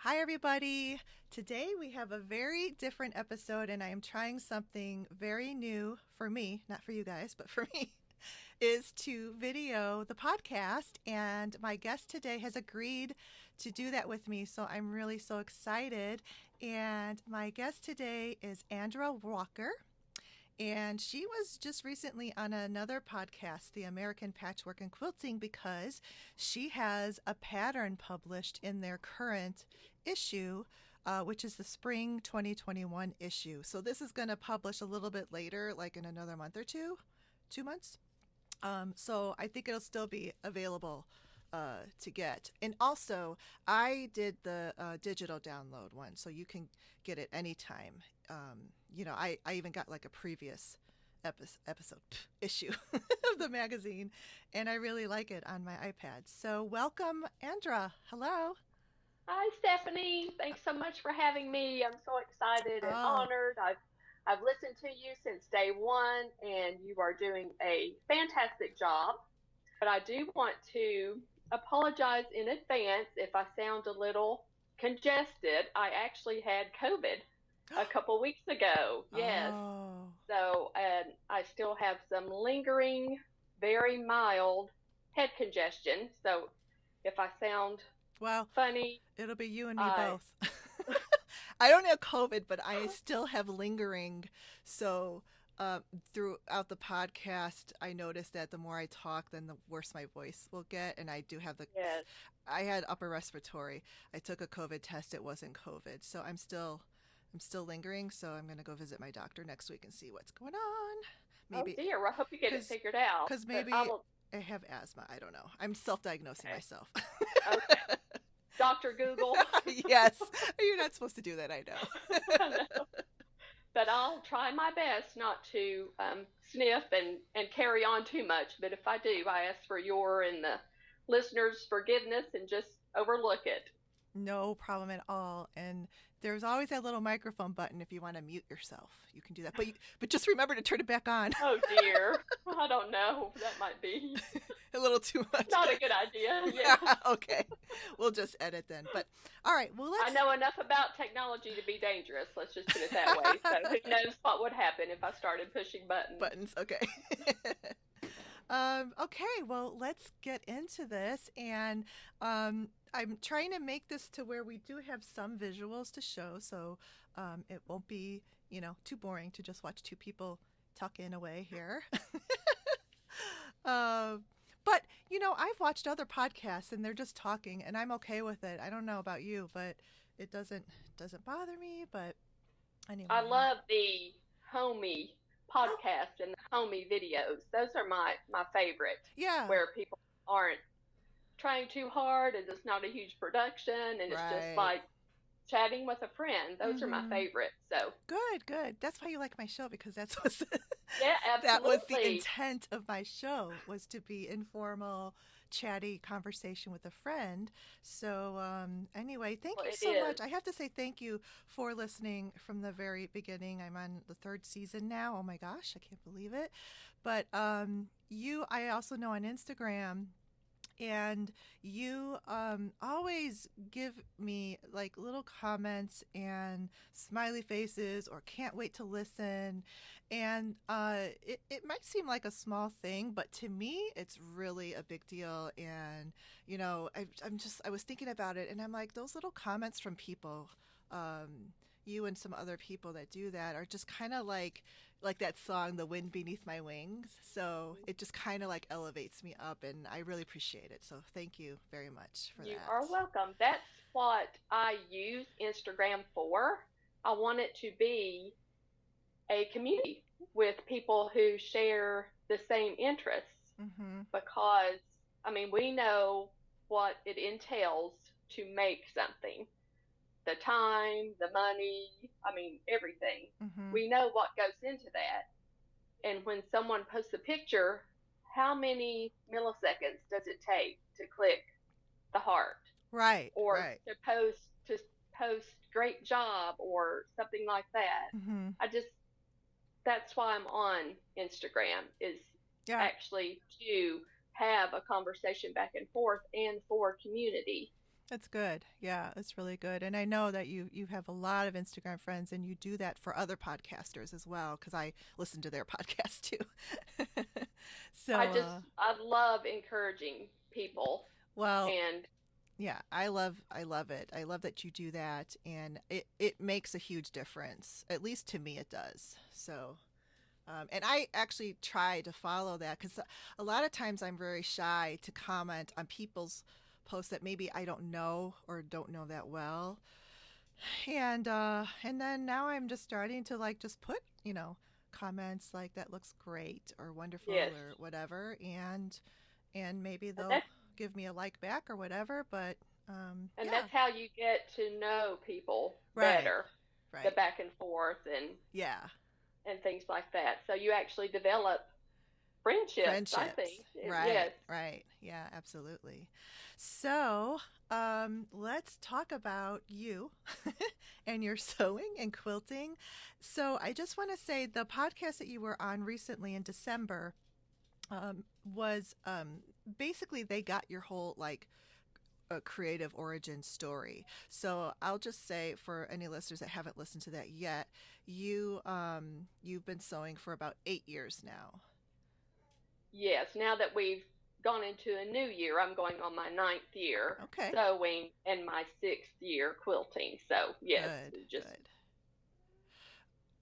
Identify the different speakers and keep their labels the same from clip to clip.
Speaker 1: Hi, everybody. Today we have a very different episode, and I am trying something very new for me, not for you guys, but for me, is to video the podcast. And my guest today has agreed to do that with me, so I'm really so excited. And my guest today is Andra Walker. And she was just recently on another podcast, The American Patchwork and Quilting, because she has a pattern published in their current issue, which is the spring 2021 issue. So this is going to publish a little bit later, like in another month or two, 2 months. So I think it'll still be available to get. And also, I did the digital download one, so you can get it anytime. I even got like a previous episode issue of the magazine, and I really like it on my iPad. So welcome, Andra. Hello.
Speaker 2: Hi, Stephanie. Thanks so much for having me. I'm so excited and
Speaker 1: Oh,
Speaker 2: honored. I've listened to you since day one, and you are doing a fantastic job. But I do want to apologize in advance if I sound a little congested. I actually had COVID a couple weeks ago. Yes.
Speaker 1: oh.
Speaker 2: So, and I still have some lingering, very mild head congestion. So, if I sound
Speaker 1: Well,
Speaker 2: funny,
Speaker 1: it'll be you and me
Speaker 2: I
Speaker 1: both. I don't have COVID, but I still have lingering. So throughout the podcast, I noticed that the more I talk, then the worse my voice will get. And I do have
Speaker 2: yes.
Speaker 1: I had upper respiratory. I took a COVID test. It wasn't COVID. So I'm still lingering. So I'm going to go visit my doctor next week and see what's going on.
Speaker 2: Oh
Speaker 1: Maybe,
Speaker 2: dear. Well, I hope you get it
Speaker 1: because
Speaker 2: figured out. But I
Speaker 1: maybe
Speaker 2: will.
Speaker 1: I have asthma. I don't know. I'm self-diagnosing
Speaker 2: Okay.
Speaker 1: myself.
Speaker 2: Okay. Dr. Google.
Speaker 1: Yes. You're not supposed to do that, I know.
Speaker 2: I know. But I'll try my best not to sniff and carry on too much. But if I do, I ask for your and the listeners' forgiveness and just overlook it.
Speaker 1: No problem at all. And there's always that little microphone button if you want to mute yourself. You can do that. But just remember to turn it back on.
Speaker 2: Oh dear. I don't know. That might be
Speaker 1: A little too much.
Speaker 2: not a good idea.
Speaker 1: Yeah,
Speaker 2: Yeah.
Speaker 1: okay. We'll just edit then. But all right, well
Speaker 2: I
Speaker 1: let's
Speaker 2: know enough about technology to be dangerous. Let's just put it that way. So who knows what would happen if I started pushing buttons.
Speaker 1: buttons. Okay. Okay, well, let's get into this. And I'm trying to make this to where we do have some visuals to show, so it won't be, too boring to just watch two people talking away here. uh, but, I've watched other podcasts and they're just talking, and I'm okay with it. I don't know about you, but it doesn't bother me. But
Speaker 2: I
Speaker 1: anyway,
Speaker 2: love the homey podcasts and the homey videos. Those are my favorite,
Speaker 1: yeah,
Speaker 2: where people aren't trying too hard and it's not a huge production and it's just
Speaker 1: right.
Speaker 2: like chatting with a friend. Those are my
Speaker 1: Mm-hmm.
Speaker 2: favorites. So,
Speaker 1: Good, good. That's why you like my show, because that's what's
Speaker 2: yeah,
Speaker 1: that was the
Speaker 2: absolutely.
Speaker 1: intent of my show, was to be informal, chatty conversation with a friend. So anyway, thank
Speaker 2: Well,
Speaker 1: you
Speaker 2: it
Speaker 1: so
Speaker 2: is.
Speaker 1: much. I have to say thank you for listening from the very beginning. I'm on the third season now. Oh my gosh, I can't believe it. But I also know on Instagram, and you always give me like little comments and smiley faces or can't wait to listen. And it might seem like a small thing, but to me it's really a big deal. And I was thinking about it, and I'm like, those little comments from people, you and some other people that do that, are just kind of like that song, The Wind Beneath My Wings. So it just kind of like elevates me up, and I really appreciate it. So thank you very much for
Speaker 2: You
Speaker 1: that.
Speaker 2: are welcome. That's what I use Instagram for. I want it to be a community with people who share the same interests
Speaker 1: Mm-hmm.
Speaker 2: because, I mean, we know what it entails to make something, the time, the money, I mean, everything.
Speaker 1: Mm-hmm.
Speaker 2: We know what goes into that. And when someone posts a picture, how many milliseconds does it take to click the heart
Speaker 1: Right,
Speaker 2: or
Speaker 1: right.
Speaker 2: to post great job or something like that?
Speaker 1: Mm-hmm.
Speaker 2: I just that's why I'm on Instagram, is
Speaker 1: Yeah.
Speaker 2: actually to have a conversation back and forth and for community.
Speaker 1: That's good. Yeah, that's really good. And I know that you have a lot of Instagram friends, and you do that for other podcasters as well, because I listen to their podcast too. So,
Speaker 2: I love encouraging people,
Speaker 1: well,
Speaker 2: and
Speaker 1: yeah, I love it. I love that you do that, and it makes a huge difference. At least to me, it does. So, and I actually try to follow that, because a lot of times I'm very shy to comment on people's posts that maybe I don't know or don't know that well. And then now I'm just starting to like just put, comments like that looks great or wonderful
Speaker 2: yes,
Speaker 1: or whatever, and maybe
Speaker 2: and
Speaker 1: they'll
Speaker 2: that's
Speaker 1: give me a like back or whatever, but
Speaker 2: and
Speaker 1: yeah.
Speaker 2: that's how you get to know people
Speaker 1: Right.
Speaker 2: better, the
Speaker 1: Right.
Speaker 2: back and forth
Speaker 1: Yeah.
Speaker 2: and things like that. So you actually develop friendships, I
Speaker 1: Friendships.
Speaker 2: think.
Speaker 1: Right.
Speaker 2: Yes.
Speaker 1: Right. Yeah, absolutely. So, let's talk about you and your sewing and quilting. So, I just want to say the podcast that you were on recently in December was basically they got your whole like a creative origin story. So I'll just say for any listeners that haven't listened to that yet, you've been sewing for about 8 years now.
Speaker 2: Yes. Now that we've gone into a new year, I'm going on my ninth year
Speaker 1: Okay.
Speaker 2: sewing and my sixth year quilting. So yes,
Speaker 1: Good.
Speaker 2: just
Speaker 1: Good.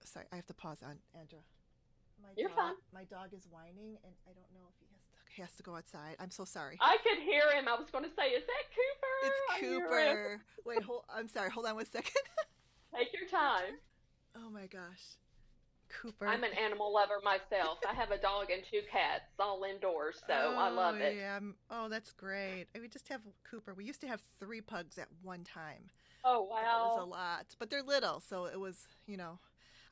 Speaker 1: Sorry, I have to pause on Andra. My
Speaker 2: you're
Speaker 1: dog,
Speaker 2: fine.
Speaker 1: my dog is whining, and I don't know if he has to go outside. I'm so sorry.
Speaker 2: I could hear him. I was going to say, "Is that
Speaker 1: It's
Speaker 2: Cooper?" I hear him.
Speaker 1: Cooper. Wait, I'm sorry. Hold on 1 second.
Speaker 2: Take your time.
Speaker 1: Oh my gosh, Cooper.
Speaker 2: I'm an animal lover myself. I have a dog and two cats, all indoors, so I
Speaker 1: Oh
Speaker 2: love it.
Speaker 1: yeah. Oh, that's great. We just have Cooper. We used to have 3 pugs at one time.
Speaker 2: Oh
Speaker 1: That was a
Speaker 2: wow.
Speaker 1: lot, but they're little, so it was.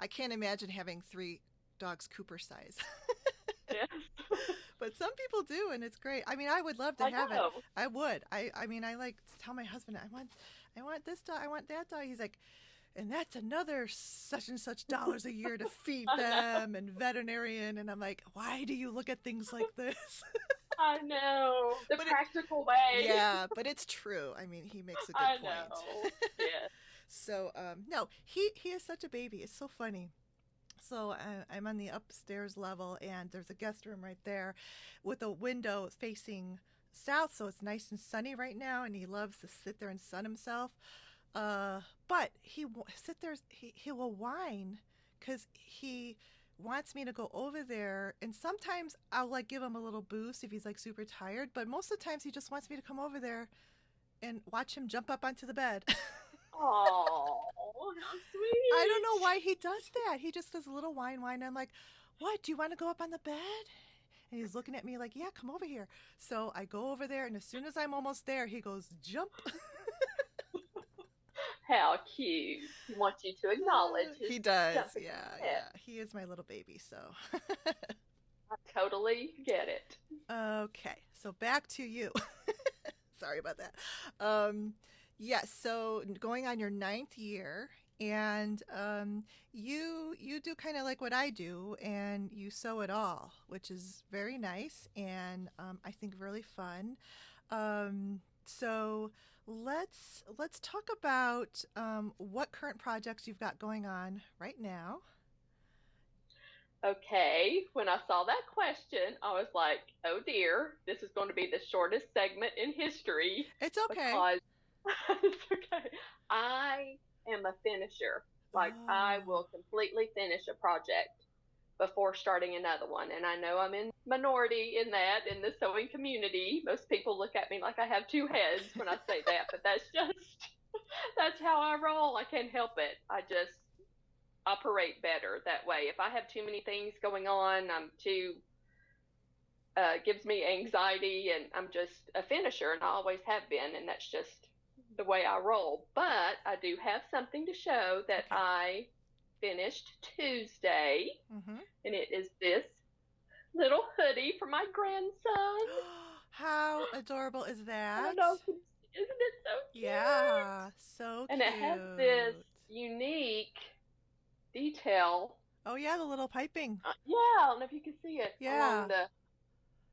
Speaker 1: I can't imagine having 3 dogs Cooper size.
Speaker 2: Yes.
Speaker 1: But some people do, and it's great. I mean, I would love to
Speaker 2: I
Speaker 1: have it.
Speaker 2: know.
Speaker 1: I would. I mean, I like to tell my husband, I want this dog, I want that dog. He's like, and that's another such and such dollars a year to feed
Speaker 2: I know.
Speaker 1: them and veterinarian. And I'm like, why do you look at things like this?
Speaker 2: I know. The
Speaker 1: But
Speaker 2: practical way.
Speaker 1: yeah, but it's true. I mean, he makes a good
Speaker 2: I
Speaker 1: point.
Speaker 2: know. Yes.
Speaker 1: So, no, he is such a baby. It's so funny. So I'm on the upstairs level, and there's a guest room right there with a window facing south, so it's nice and sunny right now, and he loves to sit there and sun himself. But sit there, he will whine because he wants me to go over there, and sometimes I'll like give him a little boost if he's like super tired, but most of the times he just wants me to come over there and watch him jump up onto the bed.
Speaker 2: Oh, how
Speaker 1: I don't know
Speaker 2: sweet.
Speaker 1: why he does that. He just does a little whine whine. I'm like, what? Do you want to go up on the bed? And he's looking at me like, yeah, come over here. So I go over there, and as soon as I'm almost there, he goes, jump.
Speaker 2: How cute. He wants you to acknowledge his
Speaker 1: He does.
Speaker 2: jumping on
Speaker 1: Yeah,
Speaker 2: the bed.
Speaker 1: yeah. He is my little baby, so.
Speaker 2: I totally get it.
Speaker 1: Okay, so back to you. Sorry about that. Yes, so going on your 9th year, and you do kind of like what I do, and you sew it all, which is very nice and I think really fun. So let's talk about what current projects you've got going on right now.
Speaker 2: Okay, when I saw that question, I was like, oh dear, this is going to be the shortest segment in history
Speaker 1: It's okay.
Speaker 2: because it's okay. I am a finisher. Like, I
Speaker 1: Oh,
Speaker 2: will completely finish a project before starting another one. And I know I'm in minority in that in the sewing community. Most people look at me like I have two heads when I say that, but that's just that's how I roll. I can't help it. I just operate better that way. If I have too many things going on, I'm too gives me anxiety, and I'm just a finisher, and I always have been, and that's just the way I roll. But I do have something to show that
Speaker 1: okay.
Speaker 2: I finished Tuesday,
Speaker 1: Mm-hmm.
Speaker 2: and it is this little hoodie for my grandson.
Speaker 1: How adorable is
Speaker 2: I don't
Speaker 1: that?
Speaker 2: know, isn't it so cute?
Speaker 1: Yeah, so
Speaker 2: And it has this
Speaker 1: cute.
Speaker 2: unique detail.
Speaker 1: Oh yeah, the little piping.
Speaker 2: Yeah, I don't know if you can see it
Speaker 1: Yeah.
Speaker 2: along the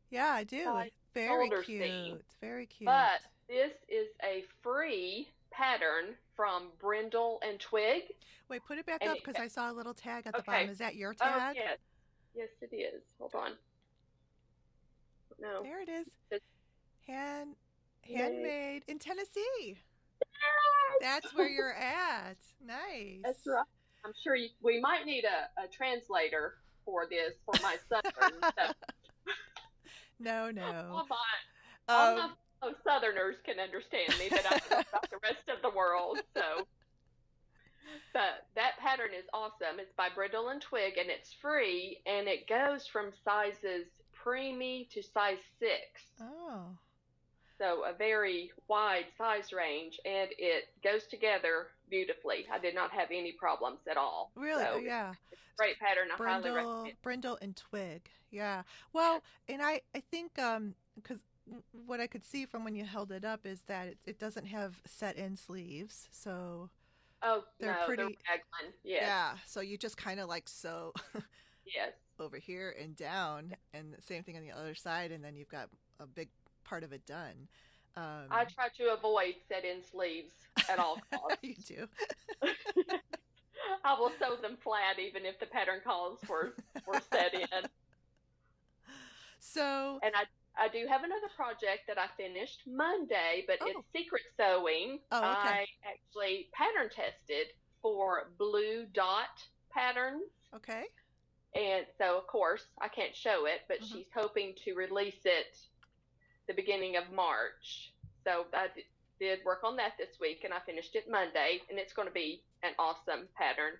Speaker 1: Yeah, I do.
Speaker 2: side
Speaker 1: Very
Speaker 2: shoulder seam.
Speaker 1: cute. Very cute.
Speaker 2: But This is a free pattern from Brindle and Twig.
Speaker 1: Wait, put it back
Speaker 2: And
Speaker 1: up because I saw a little tag at the bottom.
Speaker 2: okay.
Speaker 1: Is that your
Speaker 2: Oh,
Speaker 1: tag?
Speaker 2: yes. Yes, it is. Hold on. No.
Speaker 1: There it is.
Speaker 2: It's
Speaker 1: Hand
Speaker 2: made.
Speaker 1: handmade in Tennessee.
Speaker 2: Yes!
Speaker 1: That's where you're at. Nice.
Speaker 2: That's right. I'm sure we might need a translator for this for my southern stuff.
Speaker 1: No, no.
Speaker 2: All my fellow southerners can understand me, but I don't know about the rest of the world. So, but that pattern is awesome. It's by Brindle and Twig, and it's free, and it goes from sizes preemie to size 6.
Speaker 1: Oh.
Speaker 2: So a very wide size range, and it goes together beautifully. I did not have any problems at all.
Speaker 1: Really?
Speaker 2: So
Speaker 1: Yeah.
Speaker 2: it's a great pattern. I highly recommend.
Speaker 1: Brindle and Twig. Yeah. Well, and I think because what I could see from when you held it up is that it doesn't have set-in sleeves, so
Speaker 2: Oh
Speaker 1: they're
Speaker 2: no,
Speaker 1: pretty.
Speaker 2: they're raglan. Yes.
Speaker 1: Yeah. So you just kind of like sew
Speaker 2: Yes.
Speaker 1: over here and down, and the same thing on the other side, and then you've got a big part of it done.
Speaker 2: I try to avoid set-in sleeves at all costs.
Speaker 1: You do.
Speaker 2: I will sew them flat even if the pattern calls for set in.
Speaker 1: So.
Speaker 2: And I do have another project that I finished Monday, but
Speaker 1: Oh.
Speaker 2: it's secret sewing.
Speaker 1: Oh, okay.
Speaker 2: I actually pattern tested for blue dot patterns.
Speaker 1: Okay.
Speaker 2: And so, of course, I can't show it, but she's hoping to release it the beginning of March. So I did work on that this week, and I finished it Monday, and it's going to be an awesome pattern,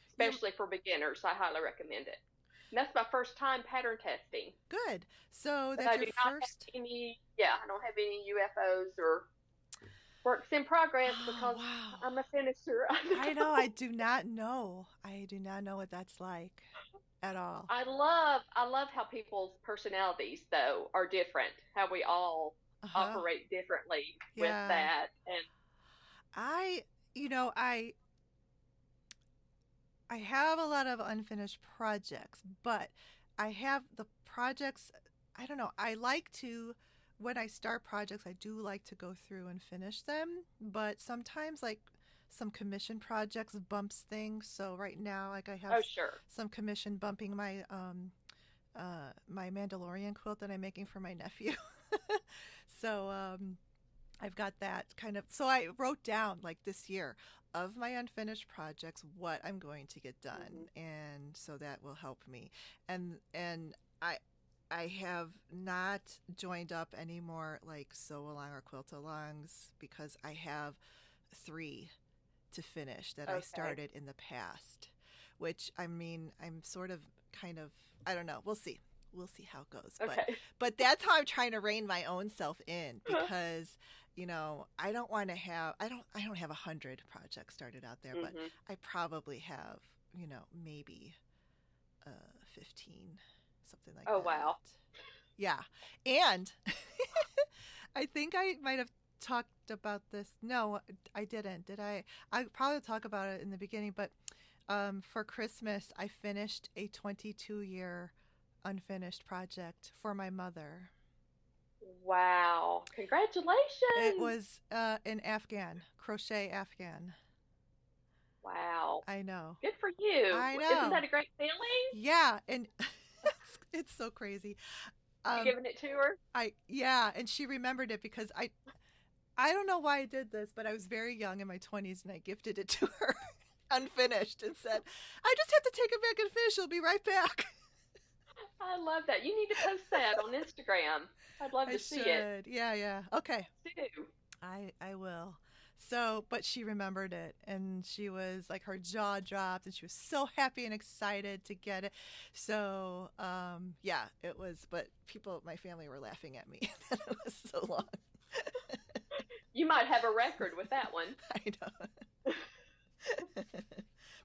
Speaker 2: especially for beginners. I highly recommend it. And that's my first time pattern testing.
Speaker 1: Good. So
Speaker 2: But
Speaker 1: that's
Speaker 2: I do
Speaker 1: your
Speaker 2: not
Speaker 1: first.
Speaker 2: have any. Yeah, I don't have any UFOs or works in progress because
Speaker 1: Wow.
Speaker 2: I'm a finisher.
Speaker 1: I know. I do not know. I do not know what that's like at all.
Speaker 2: I love how people's personalities though are different. How we all operate differently with that. And
Speaker 1: I have a lot of unfinished projects, but I have the projects. I don't know. I like to, when I start projects, I do like to go through and finish them. But sometimes, like some commission projects, bumps things. So right now, like I have some commission bumping my my Mandalorian quilt that I'm making for my nephew. So I've got that kind of. So I wrote down like this year of my unfinished projects what I'm going to get done, and so that will help me. And I have not joined up any more like sew along or quilt alongs because I have 3 to finish that I started in the past, which I mean I'm sort of kind of, I don't know. We'll see how it goes. But that's how I'm trying to rein my own self in because I don't want to have I don't have 100 projects started out there, but I probably have maybe 15, something like that.
Speaker 2: Oh wow.
Speaker 1: Yeah. And I think I might have talked about this. No, I didn't. Did I? I probably talk about it in the beginning, but for Christmas I finished a 22-year unfinished project for my mother.
Speaker 2: Wow. Congratulations.
Speaker 1: It was an Afghan, crochet Afghan.
Speaker 2: Wow.
Speaker 1: I know.
Speaker 2: Good for you.
Speaker 1: I know.
Speaker 2: Isn't that a great feeling?
Speaker 1: Yeah, and it's so crazy.
Speaker 2: You giving it to her?
Speaker 1: And she remembered it because I don't know why I did this, but I was very young in my 20s and I gifted it to her unfinished and said, I just have to take it back and finish. I'll be right back.
Speaker 2: I love that. You need to post that on Instagram. I'd love to see it.
Speaker 1: Yeah. Okay.
Speaker 2: Do.
Speaker 1: I will. So, but she remembered it and she was like, her jaw dropped and she was so happy and excited to get it. So, yeah, it was, but my family were laughing at me that it was so long.
Speaker 2: You might have a record with that one.
Speaker 1: I know.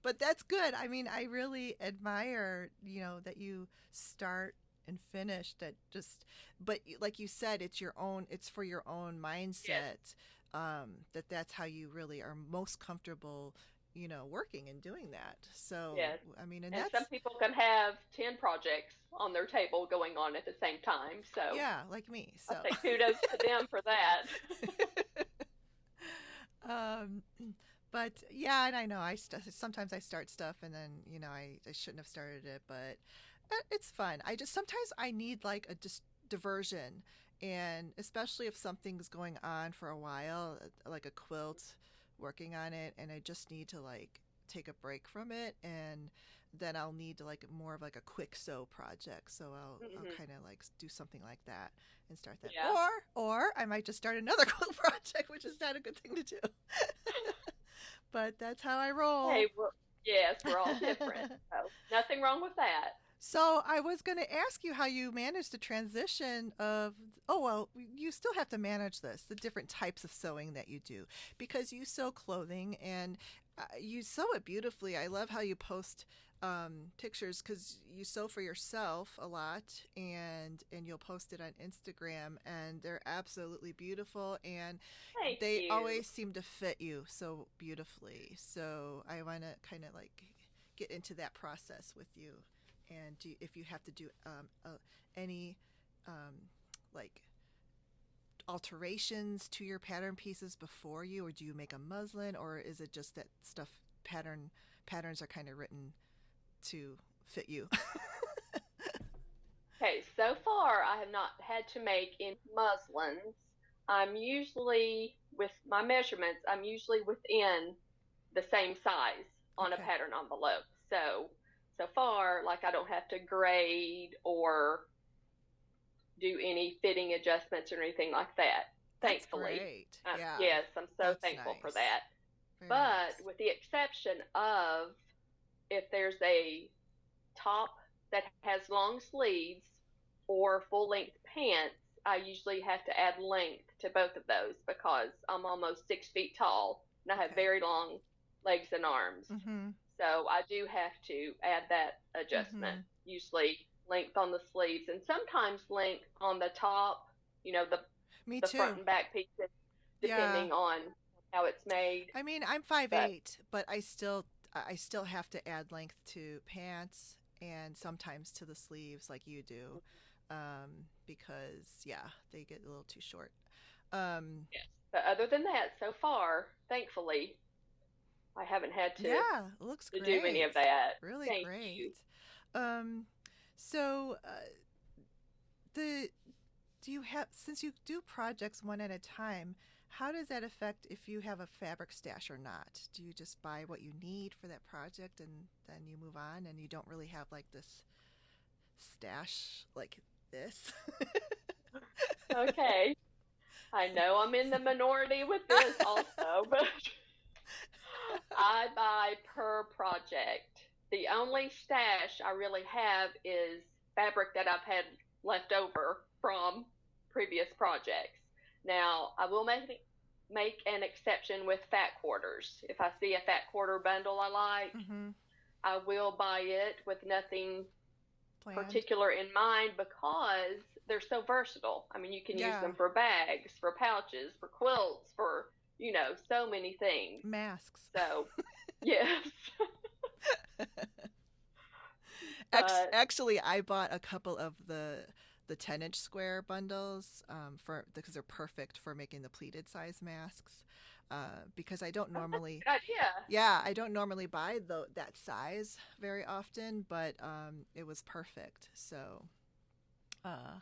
Speaker 1: But that's good. I mean, I really admire, that you start and finish that but like you said, it's for your own mindset.
Speaker 2: Yes.
Speaker 1: That's how you really are most comfortable working and doing that. So,
Speaker 2: Yes.
Speaker 1: I mean, and
Speaker 2: And
Speaker 1: that's,
Speaker 2: some people can have 10 projects on their table going on at the same time. So
Speaker 1: yeah, like me.
Speaker 2: I
Speaker 1: So,
Speaker 2: say kudos to them for that.
Speaker 1: um, but yeah, and I know sometimes I start stuff and then, I shouldn't have started it, but it's fun. Sometimes I need like a diversion. And especially if something's going on for a while, like a quilt, working on it, and I just need to like take a break from it, and then I'll need to like more of like a quick sew project. So I'll
Speaker 2: Hmm.
Speaker 1: kind of like do something like that and start that.
Speaker 2: Yeah.
Speaker 1: Or I might just start another quilt project, which is not a good thing to do. But that's how I roll.
Speaker 2: Hey, yes, we're all different. So nothing wrong with that.
Speaker 1: So I was going to ask you how you manage the transition of, oh, well, you still have to manage the different types of sewing that you do, because you sew clothing and you sew it beautifully. I love how you post pictures, because you sew for yourself a lot, and you'll post it on Instagram, and they're absolutely beautiful, and
Speaker 2: Thank
Speaker 1: they
Speaker 2: you.
Speaker 1: always seem to fit you so beautifully. So I want to kind of like get into that process with you, and if you have to do any um, like alterations to your pattern pieces before you, or do you make a muslin, or is it just that patterns are kind of written to fit you?
Speaker 2: Okay, so far I have not had to make any muslins. I'm usually, with my measurements, I'm usually within the same size on a
Speaker 1: Okay.
Speaker 2: pattern envelope. So far, like I don't have to grade or do any fitting adjustments or anything like that,
Speaker 1: That's
Speaker 2: thankfully.
Speaker 1: great. Yeah,
Speaker 2: Yes, I'm so
Speaker 1: that's
Speaker 2: thankful for
Speaker 1: nice.
Speaker 2: that.
Speaker 1: Very
Speaker 2: But
Speaker 1: nice.
Speaker 2: with the exception of if there's a top that has long sleeves or full length pants, I usually have to add length to both of those because I'm almost 6 feet tall and I have
Speaker 1: Okay.
Speaker 2: very long legs and arms.
Speaker 1: Mm-hmm.
Speaker 2: So I do have to add that adjustment,
Speaker 1: Mm-hmm.
Speaker 2: usually length on the sleeves and sometimes length on the top, the
Speaker 1: Me
Speaker 2: the front
Speaker 1: too.
Speaker 2: and back pieces,
Speaker 1: Yeah.
Speaker 2: depending on how it's made.
Speaker 1: I mean, I'm five
Speaker 2: But
Speaker 1: eight, but I still have to add length to pants and sometimes to the sleeves like you do, because yeah, they get a little too short. Um,
Speaker 2: yes, but other than that, so far, thankfully, I haven't had
Speaker 1: yeah, it looks
Speaker 2: to do any
Speaker 1: great,
Speaker 2: of that.
Speaker 1: really
Speaker 2: Thank
Speaker 1: great.
Speaker 2: you.
Speaker 1: Um, so the do you have since you do projects one at a time, how does that affect if you have a fabric stash or not? Do you just buy what you need for that project and then you move on, and you don't really have like this stash like this?
Speaker 2: Okay. I know I'm in the minority with this also, but I buy per project. The only stash I really have is fabric that I've had left over from previous projects. Now, I will make an exception with fat quarters. If I see a fat quarter bundle I like,
Speaker 1: Mm-hmm.
Speaker 2: I will buy it with nothing
Speaker 1: Planned.
Speaker 2: particular in mind because they're so versatile. I mean, you can use
Speaker 1: Yeah.
Speaker 2: them for bags, for pouches, for quilts, for, so many things.
Speaker 1: Masks.
Speaker 2: So, yes. But
Speaker 1: Actually, I bought a couple of the 10-inch square bundles, for because they're perfect for making the pleated size masks. Because I don't
Speaker 2: oh, that's
Speaker 1: normally,
Speaker 2: a good idea.
Speaker 1: yeah, I don't normally buy that size very often, but it was perfect. So uh,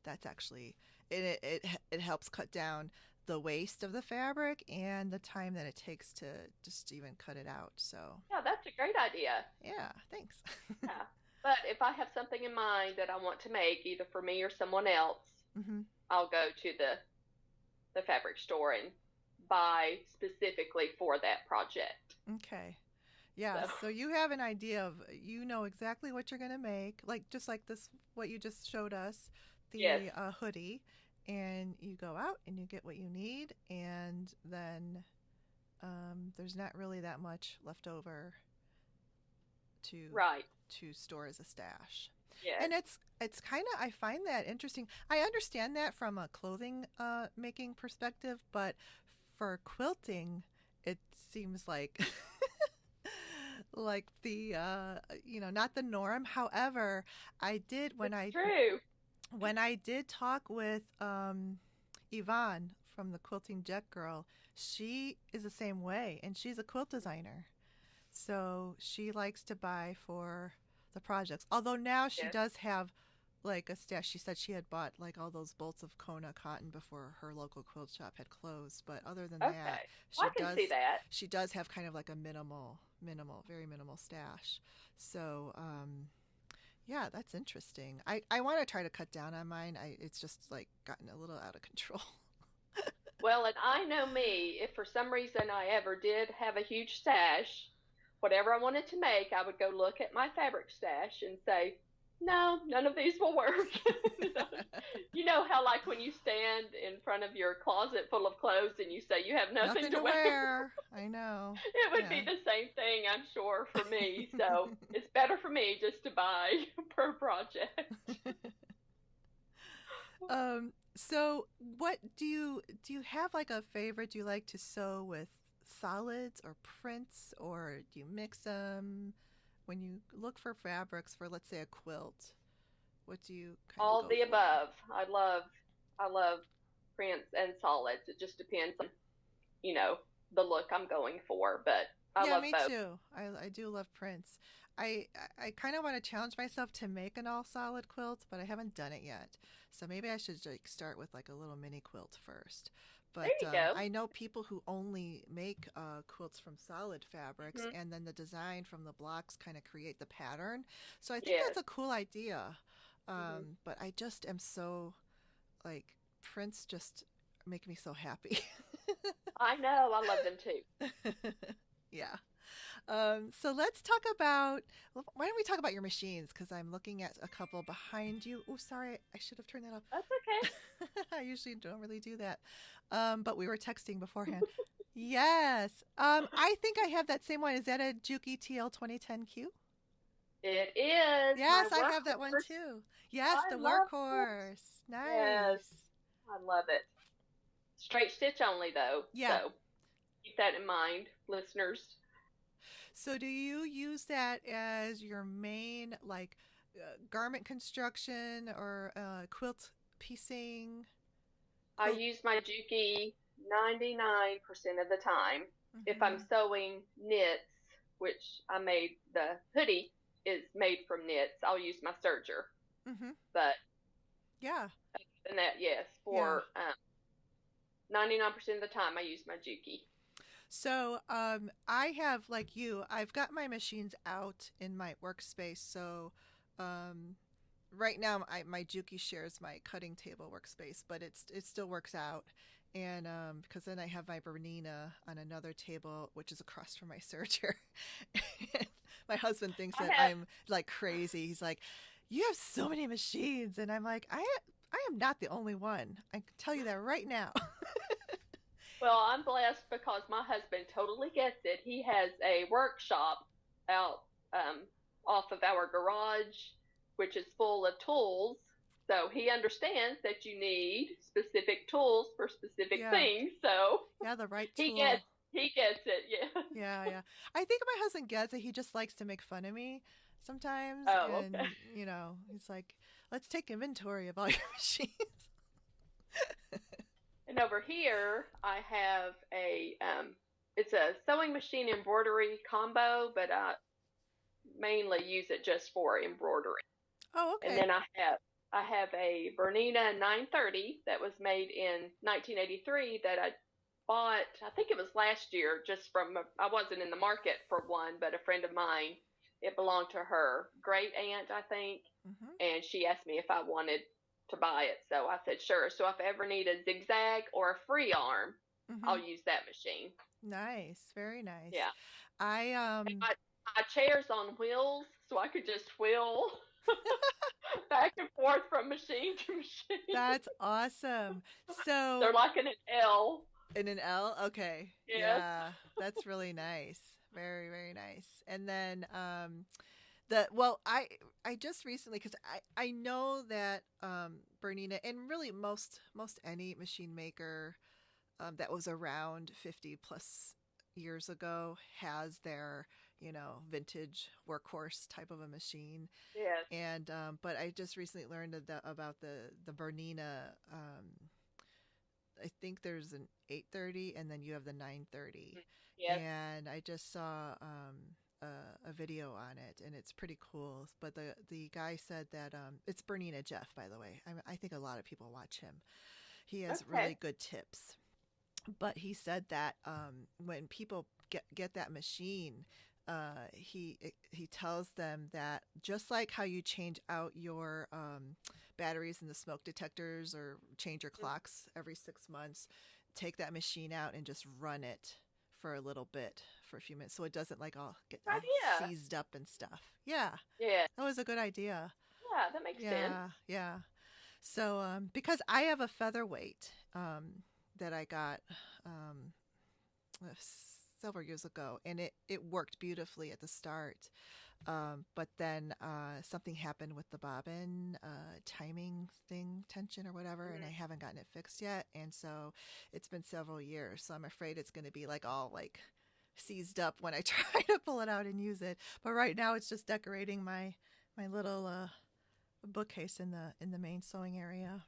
Speaker 1: that's actually it helps cut down the waste of the fabric and the time that it takes to just even cut it out. So
Speaker 2: Yeah, that's a great idea.
Speaker 1: yeah, thanks.
Speaker 2: Yeah. But if I have something in mind that I want to make, either for me or someone else,
Speaker 1: Hmm.
Speaker 2: I'll go to the fabric store and buy specifically for that project.
Speaker 1: Okay. Yeah,
Speaker 2: So,
Speaker 1: so you have an idea of, you know exactly what you're going to make, like just like this, what you just showed us,
Speaker 2: yes,
Speaker 1: the hoodie, and you go out and you get what you need, and then there's not really that much left over to
Speaker 2: right.
Speaker 1: store as a stash.
Speaker 2: Yes.
Speaker 1: And it's kind of, I find that interesting. I understand that from a clothing making perspective, but for quilting, it seems like like the not the norm. However, I did
Speaker 2: It's true.
Speaker 1: when I did talk with Yvonne from the Quilting Jet Girl, she is the same way, and she's a quilt designer. So she likes to buy for the projects. Although now she
Speaker 2: Yes.
Speaker 1: does have like a stash. She said she had bought like all those bolts of Kona cotton before her local quilt shop had closed. But other than that,
Speaker 2: Okay. Well, I can see that.
Speaker 1: she does have kind of like a minimal, very minimal stash. So yeah, that's interesting. I want to try to cut down on mine. It's just like gotten a little out of control.
Speaker 2: Well, and I know me, if for some reason I ever did have a huge stash, whatever I wanted to make, I would go look at my fabric stash and say, no, none of these will work. You know how, like, when you stand in front of your closet full of clothes and you say you have nothing
Speaker 1: Nothing
Speaker 2: to
Speaker 1: to
Speaker 2: wear?
Speaker 1: wear. I know.
Speaker 2: It would be
Speaker 1: Yeah.
Speaker 2: the same thing, I'm sure, for me. So it's better for me just to buy per project.
Speaker 1: So what do you have like a favorite? Do you like to sew with solids or prints, or do you mix them? When you look for fabrics for, let's say, a quilt, what do you kind of
Speaker 2: All
Speaker 1: go
Speaker 2: the
Speaker 1: for?
Speaker 2: above. I love prints and solids. It just depends on, you know, the look I'm going for, but I
Speaker 1: Yeah,
Speaker 2: love
Speaker 1: me
Speaker 2: both.
Speaker 1: too. I do love prints. I kind of want to challenge myself to make an all solid quilt, but I haven't done it yet. So maybe I should like start with like a little mini quilt first.
Speaker 2: There
Speaker 1: But
Speaker 2: you go.
Speaker 1: I know people who only make quilts from solid fabrics,
Speaker 2: Hmm.
Speaker 1: and then the design from the blocks kind of create the pattern. So I think
Speaker 2: Yes.
Speaker 1: that's a cool idea.
Speaker 2: Hmm.
Speaker 1: But I just am so like prints just make me so happy.
Speaker 2: I know. I love them too.
Speaker 1: Yeah. So let's talk about. Why don't we talk about your machines? Because I'm looking at a couple behind you. Oh, sorry, I should have turned that
Speaker 2: That's okay.
Speaker 1: off. I usually don't really do that. But we were texting beforehand. Yes. I think I have that same one. Is that a Juki TL 2010Q?
Speaker 2: It is my
Speaker 1: Yes, I have that one
Speaker 2: workhorse.
Speaker 1: too. Yes,
Speaker 2: I
Speaker 1: the
Speaker 2: love it.
Speaker 1: workhorse.
Speaker 2: Yes.
Speaker 1: Nice.
Speaker 2: I love it. Straight stitch only, though.
Speaker 1: Yeah.
Speaker 2: So keep that in mind, listeners.
Speaker 1: So do you use that as your main like garment construction or quilt piecing?
Speaker 2: I
Speaker 1: Quilt.
Speaker 2: use my Juki 99% of the time. If I'm
Speaker 1: Hmm.
Speaker 2: sewing knits, which I made the hoodie is made from knits, I'll use my serger.
Speaker 1: Hmm.
Speaker 2: But
Speaker 1: Yeah.
Speaker 2: and that, yes,
Speaker 1: Yeah.
Speaker 2: for 99% of the time, I use my Juki.
Speaker 1: So I have, like you, I've got my machines out in my workspace. So um, right now, my Juki shares my cutting table workspace, but it still works out. And because then I have my Bernina on another table, which is across from my serger. And my husband thinks
Speaker 2: I
Speaker 1: that
Speaker 2: have
Speaker 1: I'm like crazy. He's like, "You have so many machines," and I'm like, I am not the only one. I can tell you that right now.
Speaker 2: Well, I'm blessed because my husband totally gets it. He has a workshop out um, off of our garage, which is full of tools. So he understands that you need specific tools for specific
Speaker 1: Yeah,
Speaker 2: things. So
Speaker 1: yeah, the right
Speaker 2: he
Speaker 1: tool.
Speaker 2: gets he gets it. Yes.
Speaker 1: Yeah, yeah. I think my husband gets it. He just likes to make fun of me sometimes.
Speaker 2: Oh, okay.
Speaker 1: And, he's like, let's take inventory of all your machines.
Speaker 2: And over here, I have a it's a sewing machine embroidery combo, but I mainly use it just for embroidery.
Speaker 1: Oh,
Speaker 2: And
Speaker 1: okay.
Speaker 2: then I have a Bernina 930 that was made in 1983 that I bought. I think it was last year, just from I wasn't in the market for one, but a friend of mine. It belonged to her great aunt, I think,
Speaker 1: Hmm.
Speaker 2: and she asked me if I wanted to buy it. So I said sure. So if I ever need a zigzag or a free arm,
Speaker 1: Hmm.
Speaker 2: I'll use that machine.
Speaker 1: Nice. Very nice.
Speaker 2: Yeah.
Speaker 1: I,
Speaker 2: And my chair's on wheels, so I could just wheel back and forth from machine to machine.
Speaker 1: that's awesome. So,
Speaker 2: They're like in an L.
Speaker 1: in an L? Okay.
Speaker 2: Yes.
Speaker 1: Yeah, that's really nice. Very, very nice. And then, I just recently, because I know that Bernina, and really most any machine maker that was around 50 plus years ago has their, vintage workhorse type of a machine.
Speaker 2: Yes.
Speaker 1: And but I just recently learned about the Bernina. I think there's an 830, and then you have the 930.
Speaker 2: Yes.
Speaker 1: And I just saw a video on it, and it's pretty cool. But the guy said that it's Bernina Jeff, by the way. I think a lot of people watch him. He has
Speaker 2: Okay.
Speaker 1: really good tips. But he said that when people get that machine, he tells them that just like how you change out your batteries in the smoke detectors or change your clocks every 6 months, take that machine out and just run it for a little bit, for a few minutes, so it doesn't like all get
Speaker 2: Good
Speaker 1: all
Speaker 2: idea.
Speaker 1: seized up and stuff. Yeah,
Speaker 2: Yeah.
Speaker 1: that was a good idea.
Speaker 2: Yeah, that makes sense.
Speaker 1: Yeah, yeah. So because I have a featherweight that I got um, several years ago, and it worked beautifully at the start. But then something happened with the bobbin timing thing, tension or whatever, and I
Speaker 2: Hmm.
Speaker 1: haven't gotten it fixed yet. And so it's been several years. So I'm afraid it's going to be like all like seized up when I try to pull it out and use it. But right now it's just decorating my little bookcase in the main sewing area.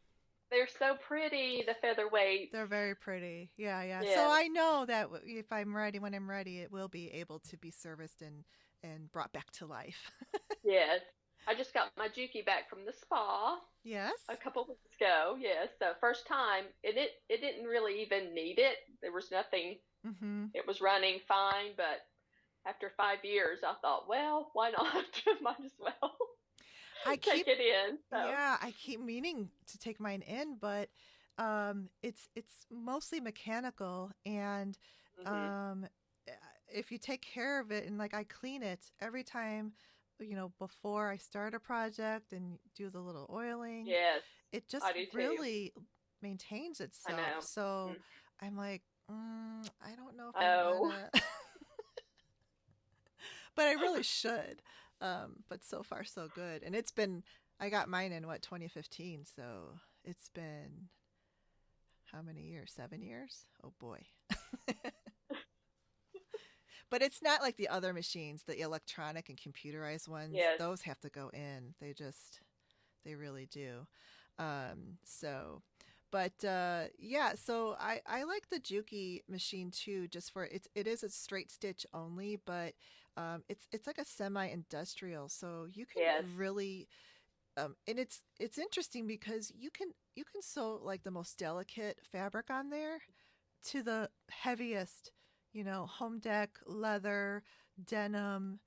Speaker 2: They're so pretty, the featherweights.
Speaker 1: They're very pretty. Yeah, yeah. So
Speaker 2: Yes.
Speaker 1: I know that if I'm ready, when I'm ready, it will be able to be serviced and brought back to life.
Speaker 2: Yes. I just got my Juki back from the spa
Speaker 1: Yes.
Speaker 2: a couple weeks ago. Yes. So first time, it didn't really even need it. There was nothing.
Speaker 1: Mhm.
Speaker 2: It was running fine, but after 5 years, I thought, well, why not? Might as well
Speaker 1: I
Speaker 2: take
Speaker 1: keep
Speaker 2: it in. So.
Speaker 1: Yeah, I keep meaning to take mine in, but it's mostly mechanical, and
Speaker 2: Hmm.
Speaker 1: um if you take care of it and like I clean it every time, before I start a project and do the little oiling,
Speaker 2: Yes,
Speaker 1: it just
Speaker 2: I do too.
Speaker 1: really maintains
Speaker 2: I
Speaker 1: itself.
Speaker 2: know.
Speaker 1: So
Speaker 2: Mm.
Speaker 1: I'm like, I don't know if I
Speaker 2: Oh,
Speaker 1: wanna, but I really should. But so far so good, and I got mine in what 2015, so it's been how many years? 7 years? Oh boy. But it's not like the other machines, the electronic and computerized ones.
Speaker 2: yes,
Speaker 1: Those have to go in. They really do. So, but yeah, so I like the Juki machine too, just for it is a straight stitch only, but it's like a semi-industrial, so you can
Speaker 2: yes.
Speaker 1: really and it's interesting because you can sew like the most delicate fabric on there to the heaviest, home deck, leather, denim,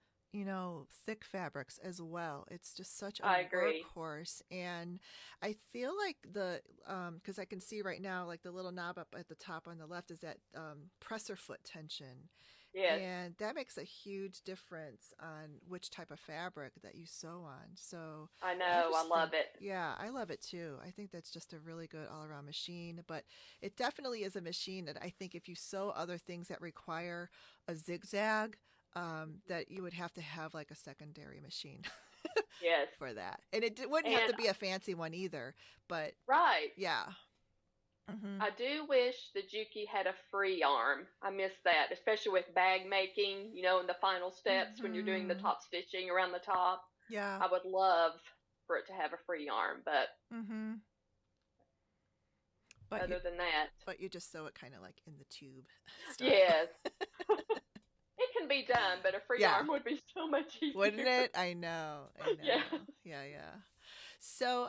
Speaker 1: thick fabrics as well. It's just such a
Speaker 2: I agree.
Speaker 1: workhorse. And I feel like because I can see right now, like the little knob up at the top on the left is that presser foot tension.
Speaker 2: Yes,
Speaker 1: And that makes a huge difference on which type of fabric that you sew on. So
Speaker 2: I
Speaker 1: I
Speaker 2: know. I
Speaker 1: just
Speaker 2: love
Speaker 1: think,
Speaker 2: it.
Speaker 1: yeah, I love it too. I think that's just a really good all around machine. But it definitely is a machine that I think if you sew other things that require a zigzag, that you would have to have like a secondary machine
Speaker 2: Yes,
Speaker 1: for that. And it wouldn't have
Speaker 2: and
Speaker 1: to be a fancy one either. But
Speaker 2: right.
Speaker 1: yeah. Hmm.
Speaker 2: I do wish the Juki had a free arm. I miss that, especially with bag making. In the final steps when you're doing the
Speaker 1: Hmm.
Speaker 2: top stitching around the top.
Speaker 1: Yeah.
Speaker 2: I would love for it to have a free arm, but
Speaker 1: Hmm. But you
Speaker 2: other than that,
Speaker 1: but you just sew it kind of like in the tube style.
Speaker 2: yes, it can be done, but a free
Speaker 1: Yeah,
Speaker 2: arm would be so much
Speaker 1: wouldn't
Speaker 2: easier.
Speaker 1: it? I know. I
Speaker 2: Yes.
Speaker 1: know. Yeah, yeah. So,